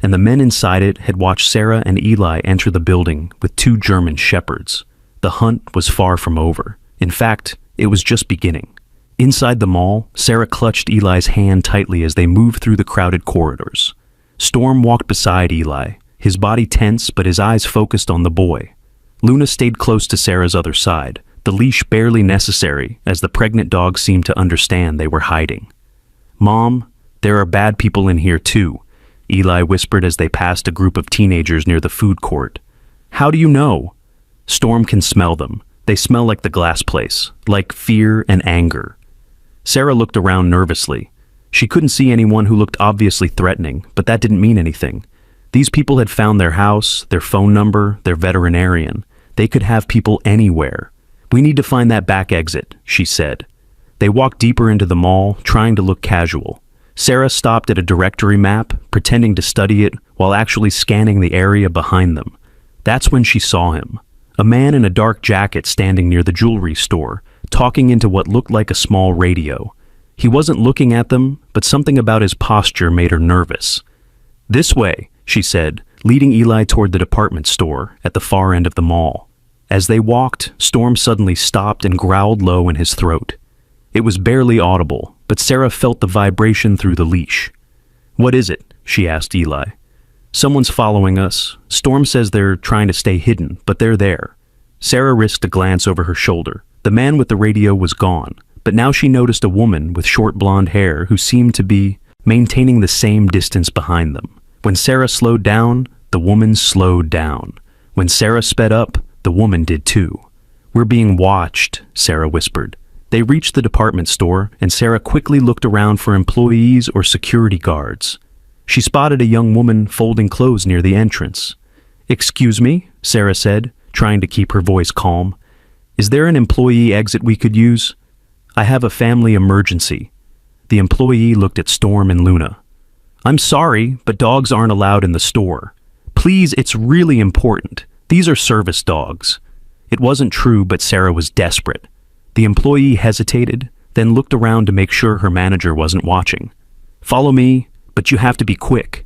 and the men inside it had watched Sarah and Eli enter the building with 2 German shepherds. The hunt was far from over. In fact, it was just beginning. Inside the mall, Sarah clutched Eli's hand tightly as they moved through the crowded corridors. Storm walked beside Eli, his body tense but his eyes focused on the boy. Luna stayed close to Sarah's other side, the leash barely necessary as the pregnant dog seemed to understand they were hiding. Mom, there are bad people in here too, Eli whispered as they passed a group of teenagers near the food court. How do you know? Storm can smell them. They smell like the glass place, like fear and anger. Sarah looked around nervously. She couldn't see anyone who looked obviously threatening, but that didn't mean anything. These people had found their house, their phone number, their veterinarian. They could have people anywhere. We need to find that back exit, she said. They walked deeper into the mall, trying to look casual. Sarah stopped at a directory map, pretending to study it while actually scanning the area behind them. That's when she saw him. A man in a dark jacket standing near the jewelry store, talking into what looked like a small radio. He wasn't looking at them, but something about his posture made her nervous. This way, she said, leading Eli toward the department store at the far end of the mall. As they walked, Storm suddenly stopped and growled low in his throat. It was barely audible, but Sarah felt the vibration through the leash. What is it? She asked Eli. Someone's following us. Storm says they're trying to stay hidden, but they're there. Sarah risked a glance over her shoulder. The man with the radio was gone, but now she noticed a woman with short blonde hair who seemed to be maintaining the same distance behind them. When Sarah slowed down, the woman slowed down. When Sarah sped up, the woman did too. "We're being watched," Sarah whispered. They reached the department store, and Sarah quickly looked around for employees or security guards. She spotted a young woman folding clothes near the entrance. "Excuse me," Sarah said, trying to keep her voice calm. "Is there an employee exit we could use? I have a family emergency." The employee looked at Storm and Luna. "I'm sorry, but dogs aren't allowed in the store. Please, it's really important. These are service dogs." It wasn't true, but Sarah was desperate. The employee hesitated, then looked around to make sure her manager wasn't watching. "Follow me, but you have to be quick."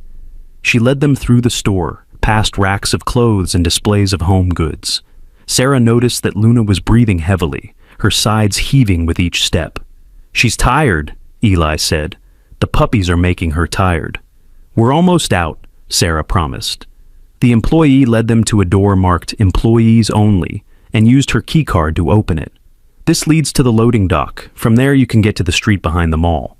She led them through the store, past racks of clothes and displays of home goods. Sarah noticed that Luna was breathing heavily, her sides heaving with each step. "She's tired," Eli said. "The puppies are making her tired." "We're almost out," Sarah promised. The employee led them to a door marked "Employees Only" and used her keycard to open it. "This leads to the loading dock. From there you can get to the street behind the mall."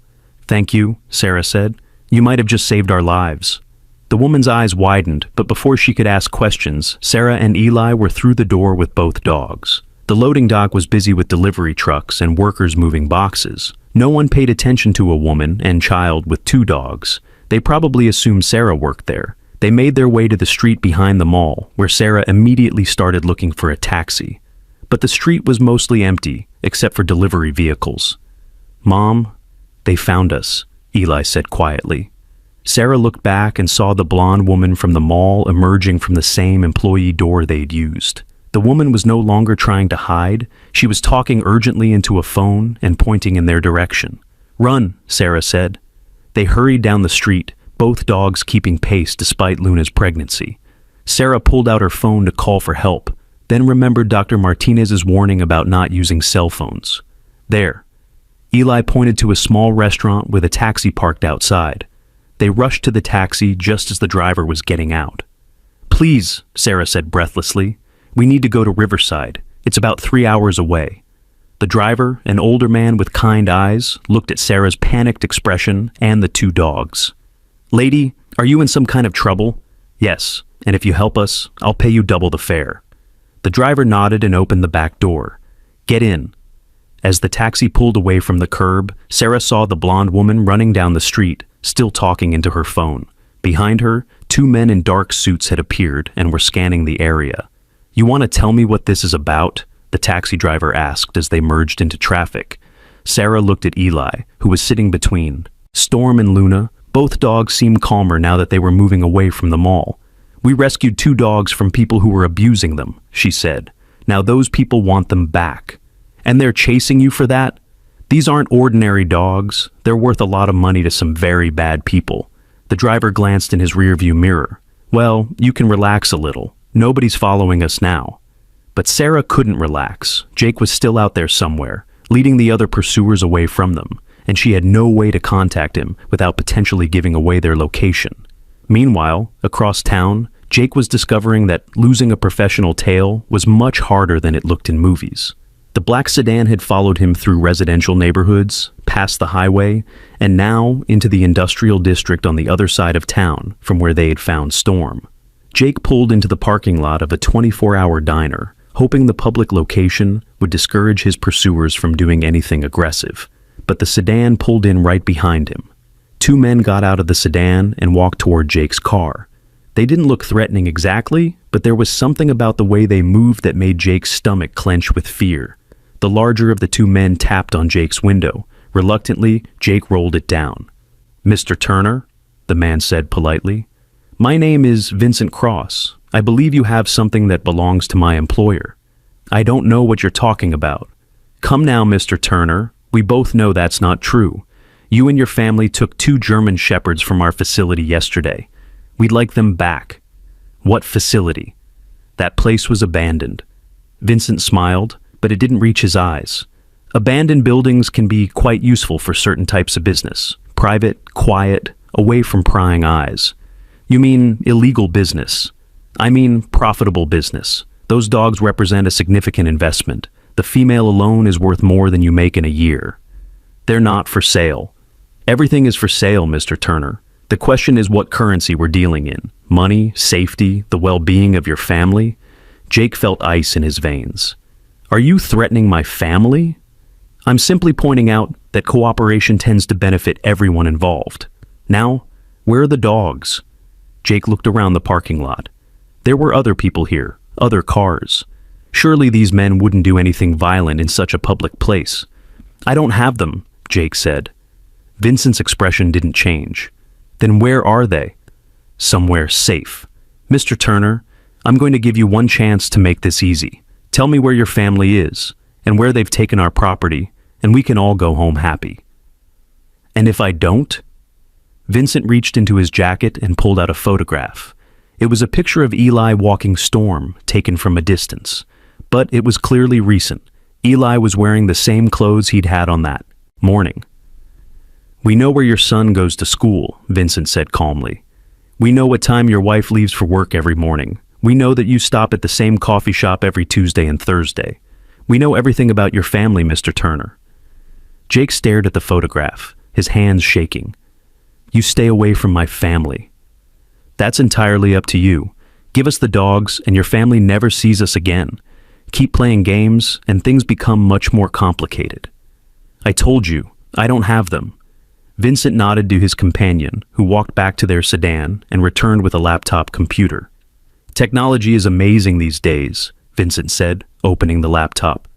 "Thank you," Sarah said. "You might have just saved our lives." The woman's eyes widened, but before she could ask questions, Sarah and Eli were through the door with both dogs. The loading dock was busy with delivery trucks and workers moving boxes. No one paid attention to a woman and child with 2 dogs. They probably assumed Sarah worked there. They made their way to the street behind the mall, where Sarah immediately started looking for a taxi. But the street was mostly empty, except for delivery vehicles. "Mom, they found us," Eli said quietly. Sarah looked back and saw the blonde woman from the mall emerging from the same employee door they'd used. The woman was no longer trying to hide. She was talking urgently into a phone and pointing in their direction. "Run," Sarah said. They hurried down the street, both dogs keeping pace despite Luna's pregnancy. Sarah pulled out her phone to call for help, then remembered Dr. Martinez's warning about not using cell phones. "There." Eli pointed to a small restaurant with a taxi parked outside. They rushed to the taxi just as the driver was getting out. "Please," Sarah said breathlessly. "We need to go to Riverside. It's about 3 hours away." The driver, an older man with kind eyes, looked at Sarah's panicked expression and the 2 dogs. "Lady, are you in some kind of trouble?" "Yes, and if you help us, I'll pay you double the fare." The driver nodded and opened the back door. "Get in." As the taxi pulled away from the curb, Sarah saw the blonde woman running down the street, still talking into her phone. Behind her, 2 men in dark suits had appeared and were scanning the area. "You want to tell me what this is about?" the taxi driver asked as they merged into traffic. Sarah looked at Eli, who was sitting between Storm and Luna. Both dogs seemed calmer now that they were moving away from the mall. "We rescued 2 dogs from people who were abusing them," she said. "Now those people want them back. And they're chasing you for that? These aren't ordinary dogs. They're worth a lot of money to some very bad people." The driver glanced in his rearview mirror. "Well, you can relax a little. Nobody's following us now." But Sarah couldn't relax. Jake was still out there somewhere, leading the other pursuers away from them, and she had no way to contact him without potentially giving away their location. Meanwhile, across town, Jake was discovering that losing a professional tail was much harder than it looked in movies. The black sedan had followed him through residential neighborhoods, past the highway, and now into the industrial district on the other side of town from where they had found Storm. Jake pulled into the parking lot of a 24-hour diner, hoping the public location would discourage his pursuers from doing anything aggressive. But the sedan pulled in right behind him. 2 men got out of the sedan and walked toward Jake's car. They didn't look threatening exactly, but there was something about the way they moved that made Jake's stomach clench with fear. The larger of the 2 men tapped on Jake's window. Reluctantly, Jake rolled it down. "Mr. Turner?" the man said politely. "My name is Vincent Cross. I believe you have something that belongs to my employer." "I don't know what you're talking about." "Come now, Mr. Turner. We both know that's not true. You and your family took 2 German Shepherds from our facility yesterday. We'd like them back." "What facility?" "That place was abandoned." Vincent smiled, but it didn't reach his eyes. Abandoned buildings can be quite useful for certain types of business. Private, quiet, away from prying eyes. "You mean illegal business?" "I mean profitable business. Those dogs represent a significant investment. The female alone is worth more than you make in a year. They're not for sale. Everything is for sale, Mr. Turner. The question is what currency we're dealing in. Money, safety, the well-being of your family? Jake felt ice in his veins. Are you threatening my family? I'm simply pointing out that cooperation tends to benefit everyone involved. Now, where are the dogs? Jake looked around the parking lot. There were other people here, other cars. Surely these men wouldn't do anything violent in such a public place. I don't have them, Jake said. Vincent's expression didn't change. Then where are they? Somewhere safe. Mr. Turner, I'm going to give you one chance to make this easy. Tell me where your family is, and where they've taken our property, and we can all go home happy. And if I don't? Vincent reached into his jacket and pulled out a photograph. It was a picture of Eli walking Storm, taken from a distance. But it was clearly recent. Eli was wearing the same clothes he'd had on that morning. We know where your son goes to school, Vincent said calmly. We know what time your wife leaves for work every morning. We know that you stop at the same coffee shop every Tuesday and Thursday. We know everything about your family, Mr. Turner. Jake stared at the photograph, his hands shaking. You stay away from my family. That's entirely up to you. Give us the dogs and your family never sees us again. Keep playing games and things become much more complicated. I told you, I don't have them. Vincent nodded to his companion, who walked back to their sedan and returned with a laptop computer. Technology is amazing these days, Vincent said, opening the laptop.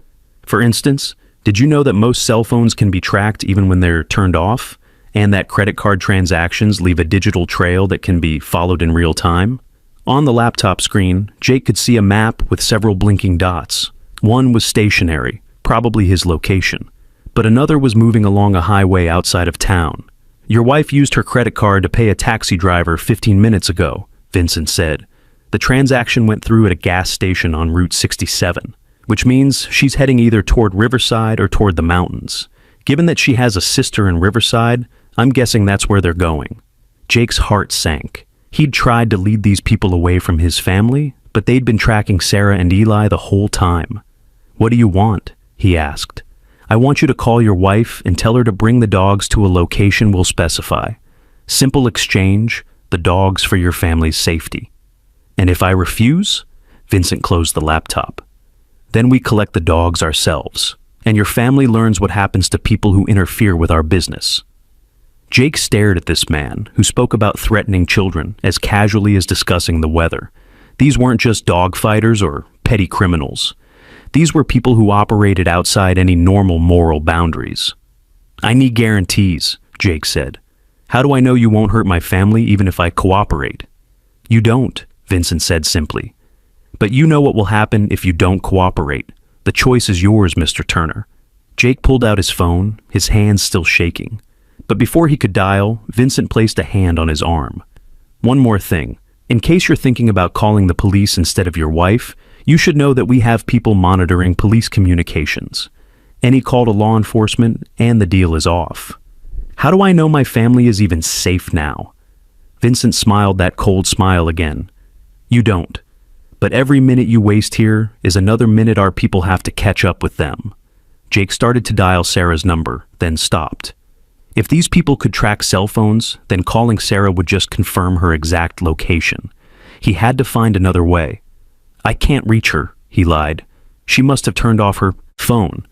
For instance, did you know that most cell phones can be tracked even when they're turned off, and that credit card transactions leave a digital trail that can be followed in real time? On the laptop screen, Jake could see a map with several blinking dots. One was stationary, probably his location, but another was moving along a highway outside of town. Your wife used her credit card to pay a taxi driver 15 minutes ago, Vincent said. The transaction went through at a gas station on Route 67, which means she's heading either toward Riverside or toward the mountains. Given that she has a sister in Riverside, I'm guessing that's where they're going. Jake's heart sank. He'd tried to lead these people away from his family, but they'd been tracking Sarah and Eli the whole time. What do you want? He asked. I want you to call your wife and tell her to bring the dogs to a location we'll specify. Simple exchange, the dogs for your family's safety. And if I refuse? Vincent closed the laptop. Then we collect the dogs ourselves, and your family learns what happens to people who interfere with our business. Jake stared at this man, who spoke about threatening children as casually as discussing the weather. These weren't just dog fighters or petty criminals. These were people who operated outside any normal moral boundaries. I need guarantees, Jake said. How do I know you won't hurt my family even if I cooperate? You don't, Vincent said simply. But you know what will happen if you don't cooperate. The choice is yours, Mr. Turner. Jake pulled out his phone, his hands still shaking. But before he could dial, Vincent placed a hand on his arm. One more thing. In case you're thinking about calling the police instead of your wife, you should know that we have people monitoring police communications. Any call to law enforcement, and the deal is off. How do I know my family is even safe now? Vincent smiled that cold smile again. You don't. But every minute you waste here is another minute our people have to catch up with them. Jake started to dial Sarah's number, then stopped. If these people could track cell phones, then calling Sarah would just confirm her exact location. He had to find another way. I can't reach her, he lied. She must have turned off her phone.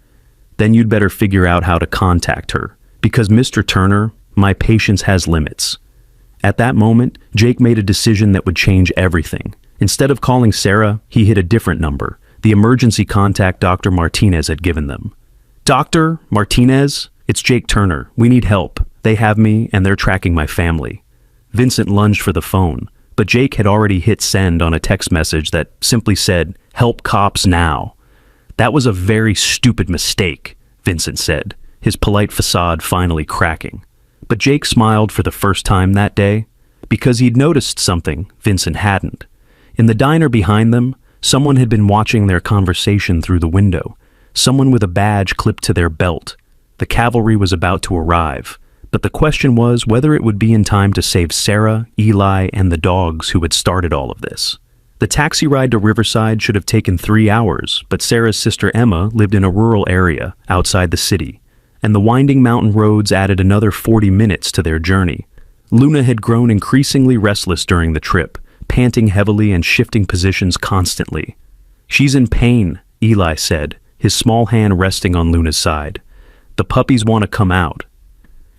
Then you'd better figure out how to contact her, because Mr. Turner, my patience has limits. At that moment, Jake made a decision that would change everything. Instead of calling Sarah, he hit a different number, the emergency contact Dr. Martinez had given them. Dr. Martinez? It's Jake Turner. We need help. They have me, and they're tracking my family. Vincent lunged for the phone, but Jake had already hit send on a text message that simply said, "Help cops now." That was a very stupid mistake, Vincent said, his polite facade finally cracking. But Jake smiled for the first time that day, because he'd noticed something Vincent hadn't. In the diner behind them, someone had been watching their conversation through the window, someone with a badge clipped to their belt. The cavalry was about to arrive, but the question was whether it would be in time to save Sarah, Eli, and the dogs who had started all of this. The taxi ride to Riverside should have taken 3 hours, but Sarah's sister Emma lived in a rural area outside the city, and the winding mountain roads added another 40 minutes to their journey. Luna had grown increasingly restless during the trip, panting heavily and shifting positions constantly. "She's in pain," Eli said, his small hand resting on Luna's side. "The puppies want to come out."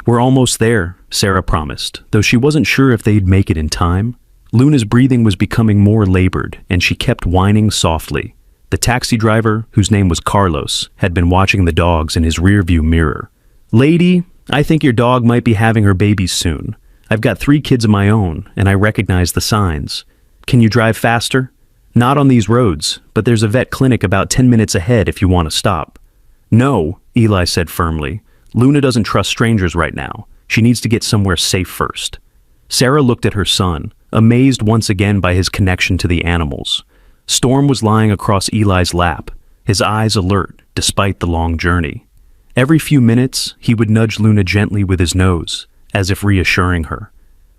"We're almost there," Sarah promised, though she wasn't sure if they'd make it in time. Luna's breathing was becoming more labored, and she kept whining softly. The taxi driver, whose name was Carlos, had been watching the dogs in his rearview mirror. "Lady, I think your dog might be having her babies soon. I've got 3 kids of my own, and I recognize the signs. Can you drive faster? Not on these roads, but there's a vet clinic about 10 minutes ahead if you want to stop." "No," Eli said firmly. "Luna doesn't trust strangers right now. She needs to get somewhere safe first." Sarah looked at her son, amazed once again by his connection to the animals. Storm was lying across Eli's lap, his eyes alert despite the long journey. Every few minutes, he would nudge Luna gently with his nose, as if reassuring her.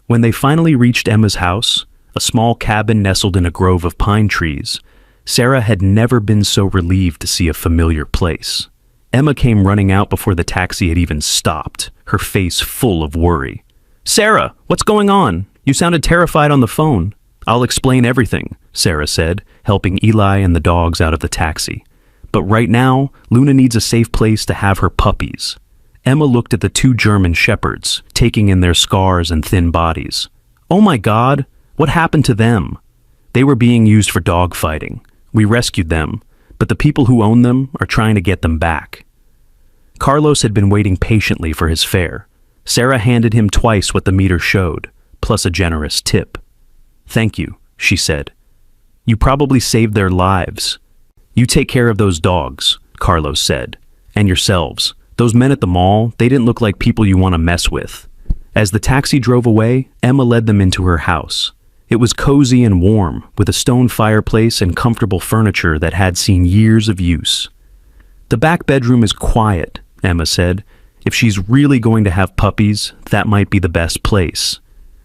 When they finally reached Emma's house, a small cabin nestled in a grove of pine trees, Sarah had never been so relieved to see a familiar place. Emma came running out before the taxi had even stopped, her face full of worry. "Sarah, what's going on? You sounded terrified on the phone." "I'll explain everything," Sarah said, helping Eli and the dogs out of the taxi. "But right now, Luna needs a safe place to have her puppies." Emma looked at the 2 German shepherds, taking in their scars and thin bodies. "Oh my God, what happened to them?" "They were being used for dog fighting. We rescued them, but the people who own them are trying to get them back." Carlos had been waiting patiently for his fare. Sarah handed him twice what the meter showed, plus a generous tip. "Thank you," she said. "You probably saved their lives." "You take care of those dogs," Carlos said. "And yourselves. Those men at the mall, they didn't look like people you want to mess with." As the taxi drove away, Emma led them into her house. It was cozy and warm, with a stone fireplace and comfortable furniture that had seen years of use. "The back bedroom is quiet," Emma said. "If she's really going to have puppies, that might be the best place."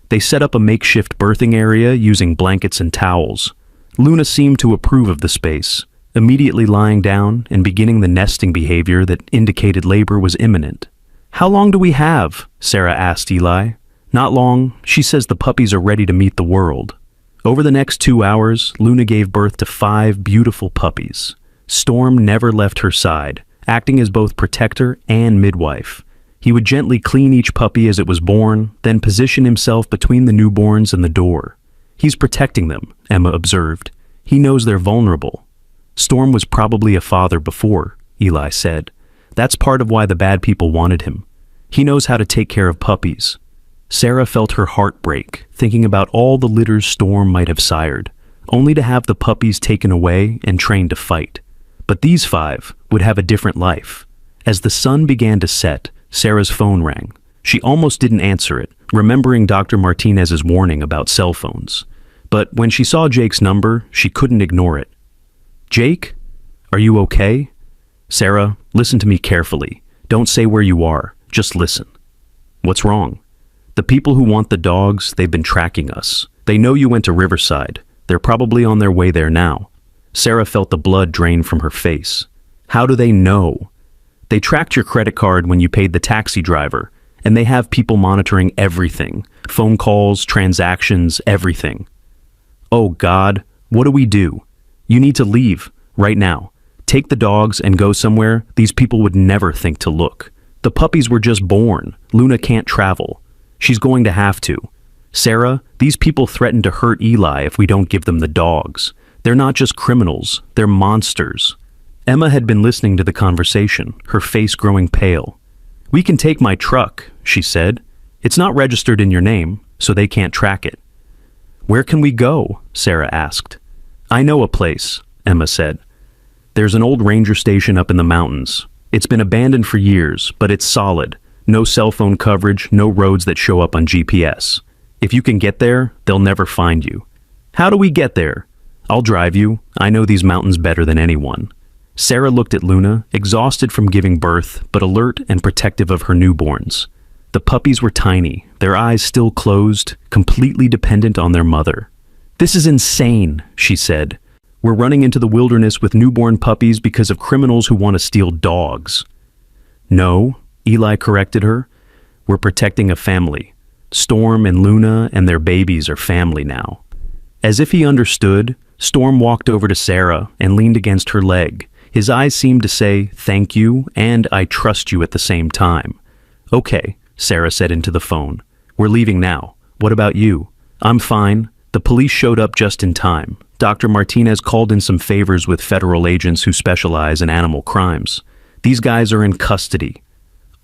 They set up a makeshift birthing area using blankets and towels. Luna seemed to approve of the space, immediately lying down and beginning the nesting behavior that indicated labor was imminent. "How long do we have?" Sarah asked Eli. "Not long. She says the puppies are ready to meet the world." Over the next 2 hours, Luna gave birth to 5 beautiful puppies. Storm never left her side, acting as both protector and midwife. He would gently clean each puppy as it was born, then position himself between the newborns and the door. "He's protecting them," Emma observed. "He knows they're vulnerable." "Storm was probably a father before," Eli said. "That's part of why the bad people wanted him. He knows how to take care of puppies." Sarah felt her heart break, thinking about all the litters Storm might have sired, only to have the puppies taken away and trained to fight. But these 5 would have a different life. As the sun began to set, Sarah's phone rang. She almost didn't answer it, remembering Dr. Martinez's warning about cell phones. But when she saw Jake's number, she couldn't ignore it. "Jake? Are you okay?" "Sarah, listen to me carefully. Don't say where you are. Just listen." "What's wrong?" "The people who want the dogs, they've been tracking us. They know you went to Riverside. They're probably on their way there now." Sarah felt the blood drain from her face. "How do they know?" "They tracked your credit card when you paid the taxi driver, and they have people monitoring everything. Phone calls, transactions, everything." "Oh God, what do we do?" "You need to leave, right now. Take the dogs and go somewhere these people would never think to look. The puppies were just born. Luna can't travel. She's going to have to. Sarah, these people threaten to hurt Eli if we don't give them the dogs. They're not just criminals, they're monsters." Emma had been listening to the conversation, her face growing pale. "We can take my truck," she said. "It's not registered in your name, so they can't track it." "Where can we go?" Sarah asked. "I know a place," Emma said. "There's an old ranger station up in the mountains. It's been abandoned for years, but it's solid. No cell phone coverage, no roads that show up on GPS. If you can get there, they'll never find you." "How do we get there?" "I'll drive you. I know these mountains better than anyone." Sarah looked at Luna, exhausted from giving birth, but alert and protective of her newborns. The puppies were tiny, their eyes still closed, completely dependent on their mother. "This is insane," she said. "We're running into the wilderness with newborn puppies because of criminals who want to steal dogs." "No," Eli corrected her. "We're protecting a family. Storm and Luna and their babies are family now." As if he understood, Storm walked over to Sarah and leaned against her leg. His eyes seemed to say, "Thank you," and "I trust you" at the same time. "Okay," Sarah said into the phone. "We're leaving now. What about you?" "I'm fine. The police showed up just in time. Dr. Martinez called in some favors with federal agents who specialize in animal crimes. These guys are in custody."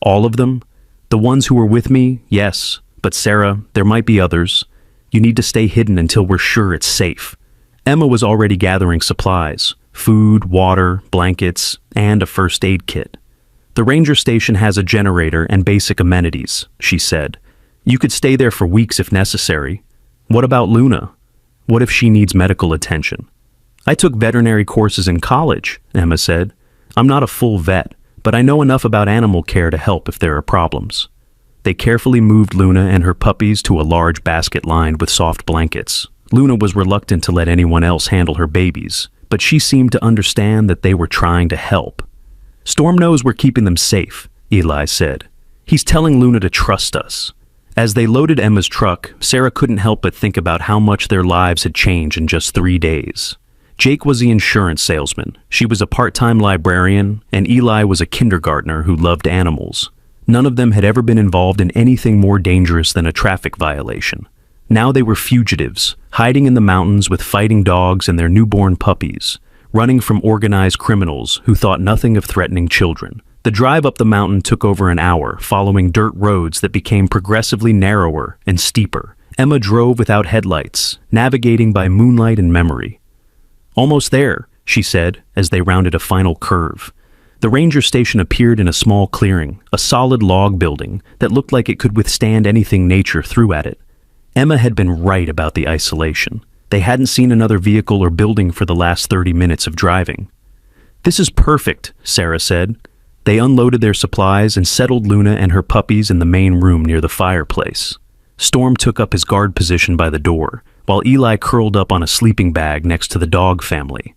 "All of them?" "The ones who were with me, yes. But Sarah, there might be others. You need to stay hidden until we're sure it's safe." Emma was already gathering supplies: food, water, blankets, and a first aid kit. "The ranger station has a generator and basic amenities," she said. "You could stay there for weeks if necessary." "What about Luna? What if she needs medical attention?" "I took veterinary courses in college," Emma said. "I'm not a full vet, but I know enough about animal care to help if there are problems." They carefully moved Luna and her puppies to a large basket lined with soft blankets. Luna was reluctant to let anyone else handle her babies, but she seemed to understand that they were trying to help. "Storm knows we're keeping them safe," Eli said. "He's telling Luna to trust us." As they loaded Emma's truck, Sarah couldn't help but think about how much their lives had changed in just 3 days. Jake was the insurance salesman, she was a part-time librarian, and Eli was a kindergartner who loved animals. None of them had ever been involved in anything more dangerous than a traffic violation. Now they were fugitives, hiding in the mountains with fighting dogs and their newborn puppies, running from organized criminals who thought nothing of threatening children. The drive up the mountain took over an hour, following dirt roads that became progressively narrower and steeper. Emma drove without headlights, navigating by moonlight and memory. "Almost there," she said, as they rounded a final curve. The ranger station appeared in a small clearing, a solid log building that looked like it could withstand anything nature threw at it. Emma had been right about the isolation. They hadn't seen another vehicle or building for the last 30 minutes of driving. "This is perfect," Sarah said. They unloaded their supplies and settled Luna and her puppies in the main room near the fireplace. Storm took up his guard position by the door, while Eli curled up on a sleeping bag next to the dog family.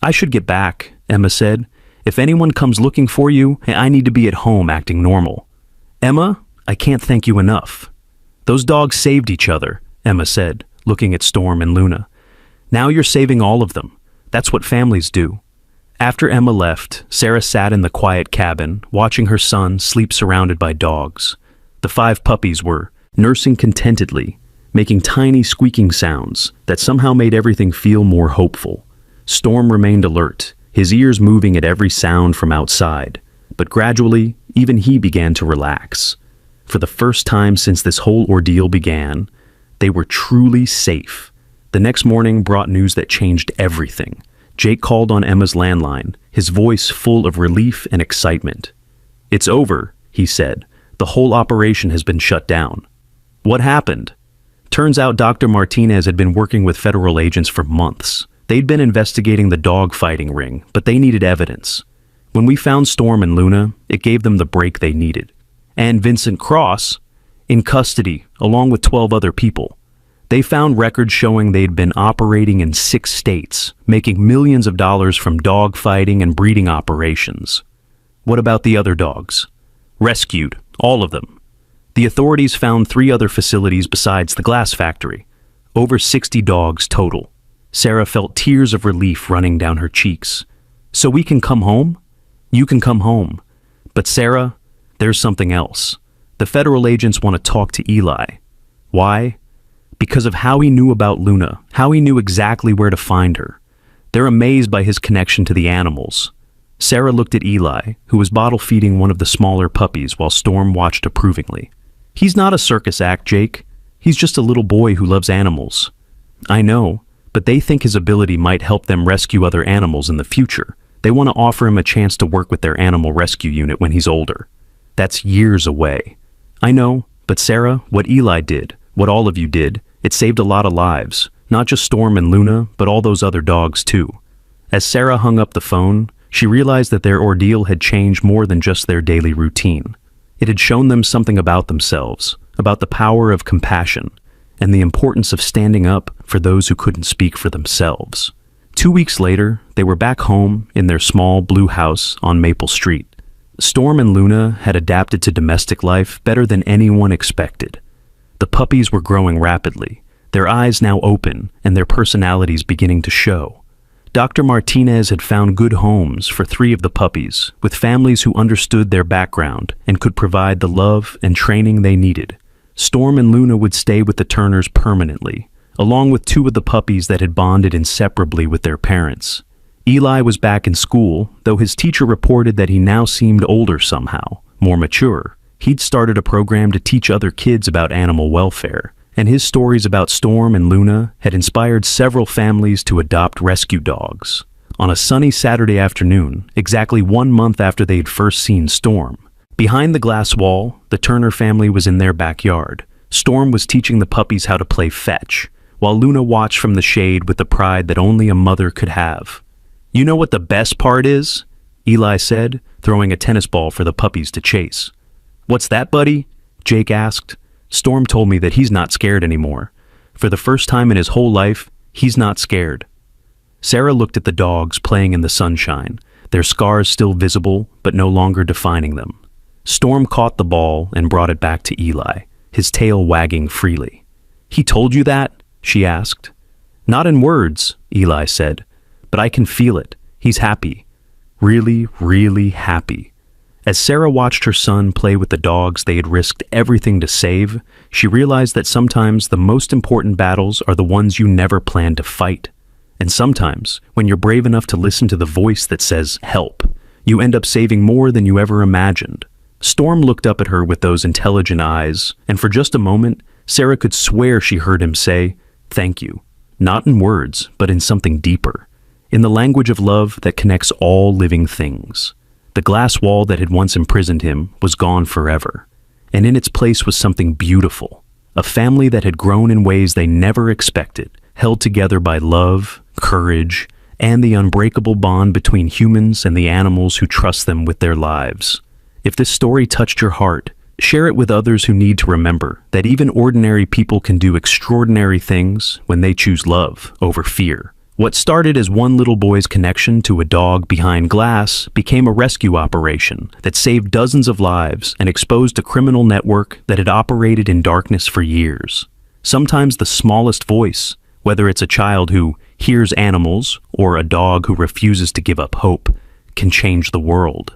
"I should get back," Emma said. "If anyone comes looking for you, I need to be at home acting normal." "Emma, I can't thank you enough." "Those dogs saved each other," Emma said, looking at Storm and Luna. "Now you're saving all of them. That's what families do." After Emma left, Sarah sat in the quiet cabin, watching her son sleep surrounded by dogs. The 5 puppies were nursing contentedly, making tiny squeaking sounds that somehow made everything feel more hopeful. Storm remained alert, his ears moving at every sound from outside, but gradually, even he began to relax. For the first time since this whole ordeal began, they were truly safe. The next morning brought news that changed everything. Jake called on Emma's landline, his voice full of relief and excitement. "It's over," he said. "The whole operation has been shut down." "What happened?" Turns out Dr. Martinez had been working with federal agents for months. They'd been investigating the dog fighting ring, but they needed evidence. When we found Storm and Luna, it gave them the break they needed. And Vincent Cross, in custody, along with 12 other people. They found records showing they'd been operating in 6 states, making millions of dollars from dog fighting and breeding operations. What about the other dogs? Rescued, all of them. The authorities found 3 other facilities besides the glass factory. Over 60 dogs total. Sarah felt tears of relief running down her cheeks. "So we can come home?" "You can come home. But Sarah, there's something else. The federal agents want to talk to Eli." "Why?" "Because of how he knew about Luna, how he knew exactly where to find her. They're amazed by his connection to the animals." Sarah looked at Eli, who was bottle feeding one of the smaller puppies while Storm watched approvingly. "He's not a circus act, Jake. He's just a little boy who loves animals." "I know, but they think his ability might help them rescue other animals in the future. They want to offer him a chance to work with their animal rescue unit when he's older. That's years away." "I know, but Sarah, what Eli did, what all of you did, it saved a lot of lives, not just Storm and Luna, but all those other dogs too." As Sarah hung up the phone, she realized that their ordeal had changed more than just their daily routine. It had shown them something about themselves, about the power of compassion, and the importance of standing up for those who couldn't speak for themselves. 2 weeks later, they were back home in their small blue house on Maple Street. Storm and Luna had adapted to domestic life better than anyone expected. The puppies were growing rapidly, their eyes now open and their personalities beginning to show. Dr. Martinez had found good homes for 3 of the puppies, with families who understood their background and could provide the love and training they needed. Storm and Luna would stay with the Turners permanently, along with 2 of the puppies that had bonded inseparably with their parents. Eli was back in school, though his teacher reported that he now seemed older somehow, more mature. He'd started a program to teach other kids about animal welfare, and his stories about Storm and Luna had inspired several families to adopt rescue dogs. On a sunny Saturday afternoon, exactly 1 month after they had first seen Storm, behind the glass wall, the Turner family was in their backyard. Storm was teaching the puppies how to play fetch, while Luna watched from the shade with the pride that only a mother could have. "You know what the best part is?" Eli said, throwing a tennis ball for the puppies to chase. "What's that, buddy?" Jake asked. "Storm told me that he's not scared anymore. For the first time in his whole life, he's not scared." Sarah looked at the dogs playing in the sunshine, their scars still visible but no longer defining them. Storm caught the ball and brought it back to Eli, his tail wagging freely. "He told you that?" she asked. "Not in words," Eli said, "but I can feel it. He's happy. Really, really happy." As Sarah watched her son play with the dogs they had risked everything to save, she realized that sometimes the most important battles are the ones you never planned to fight. And sometimes, when you're brave enough to listen to the voice that says, "Help," you end up saving more than you ever imagined. Storm looked up at her with those intelligent eyes, and for just a moment, Sarah could swear she heard him say, "Thank you." Not in words, but in something deeper. In the language of love that connects all living things. The glass wall that had once imprisoned him was gone forever, and in its place was something beautiful, a family that had grown in ways they never expected, held together by love, courage, and the unbreakable bond between humans and the animals who trust them with their lives. If this story touched your heart, share it with others who need to remember that even ordinary people can do extraordinary things when they choose love over fear. What started as one little boy's connection to a dog behind glass became a rescue operation that saved dozens of lives and exposed a criminal network that had operated in darkness for years. Sometimes the smallest voice, whether it's a child who hears animals or a dog who refuses to give up hope, can change the world.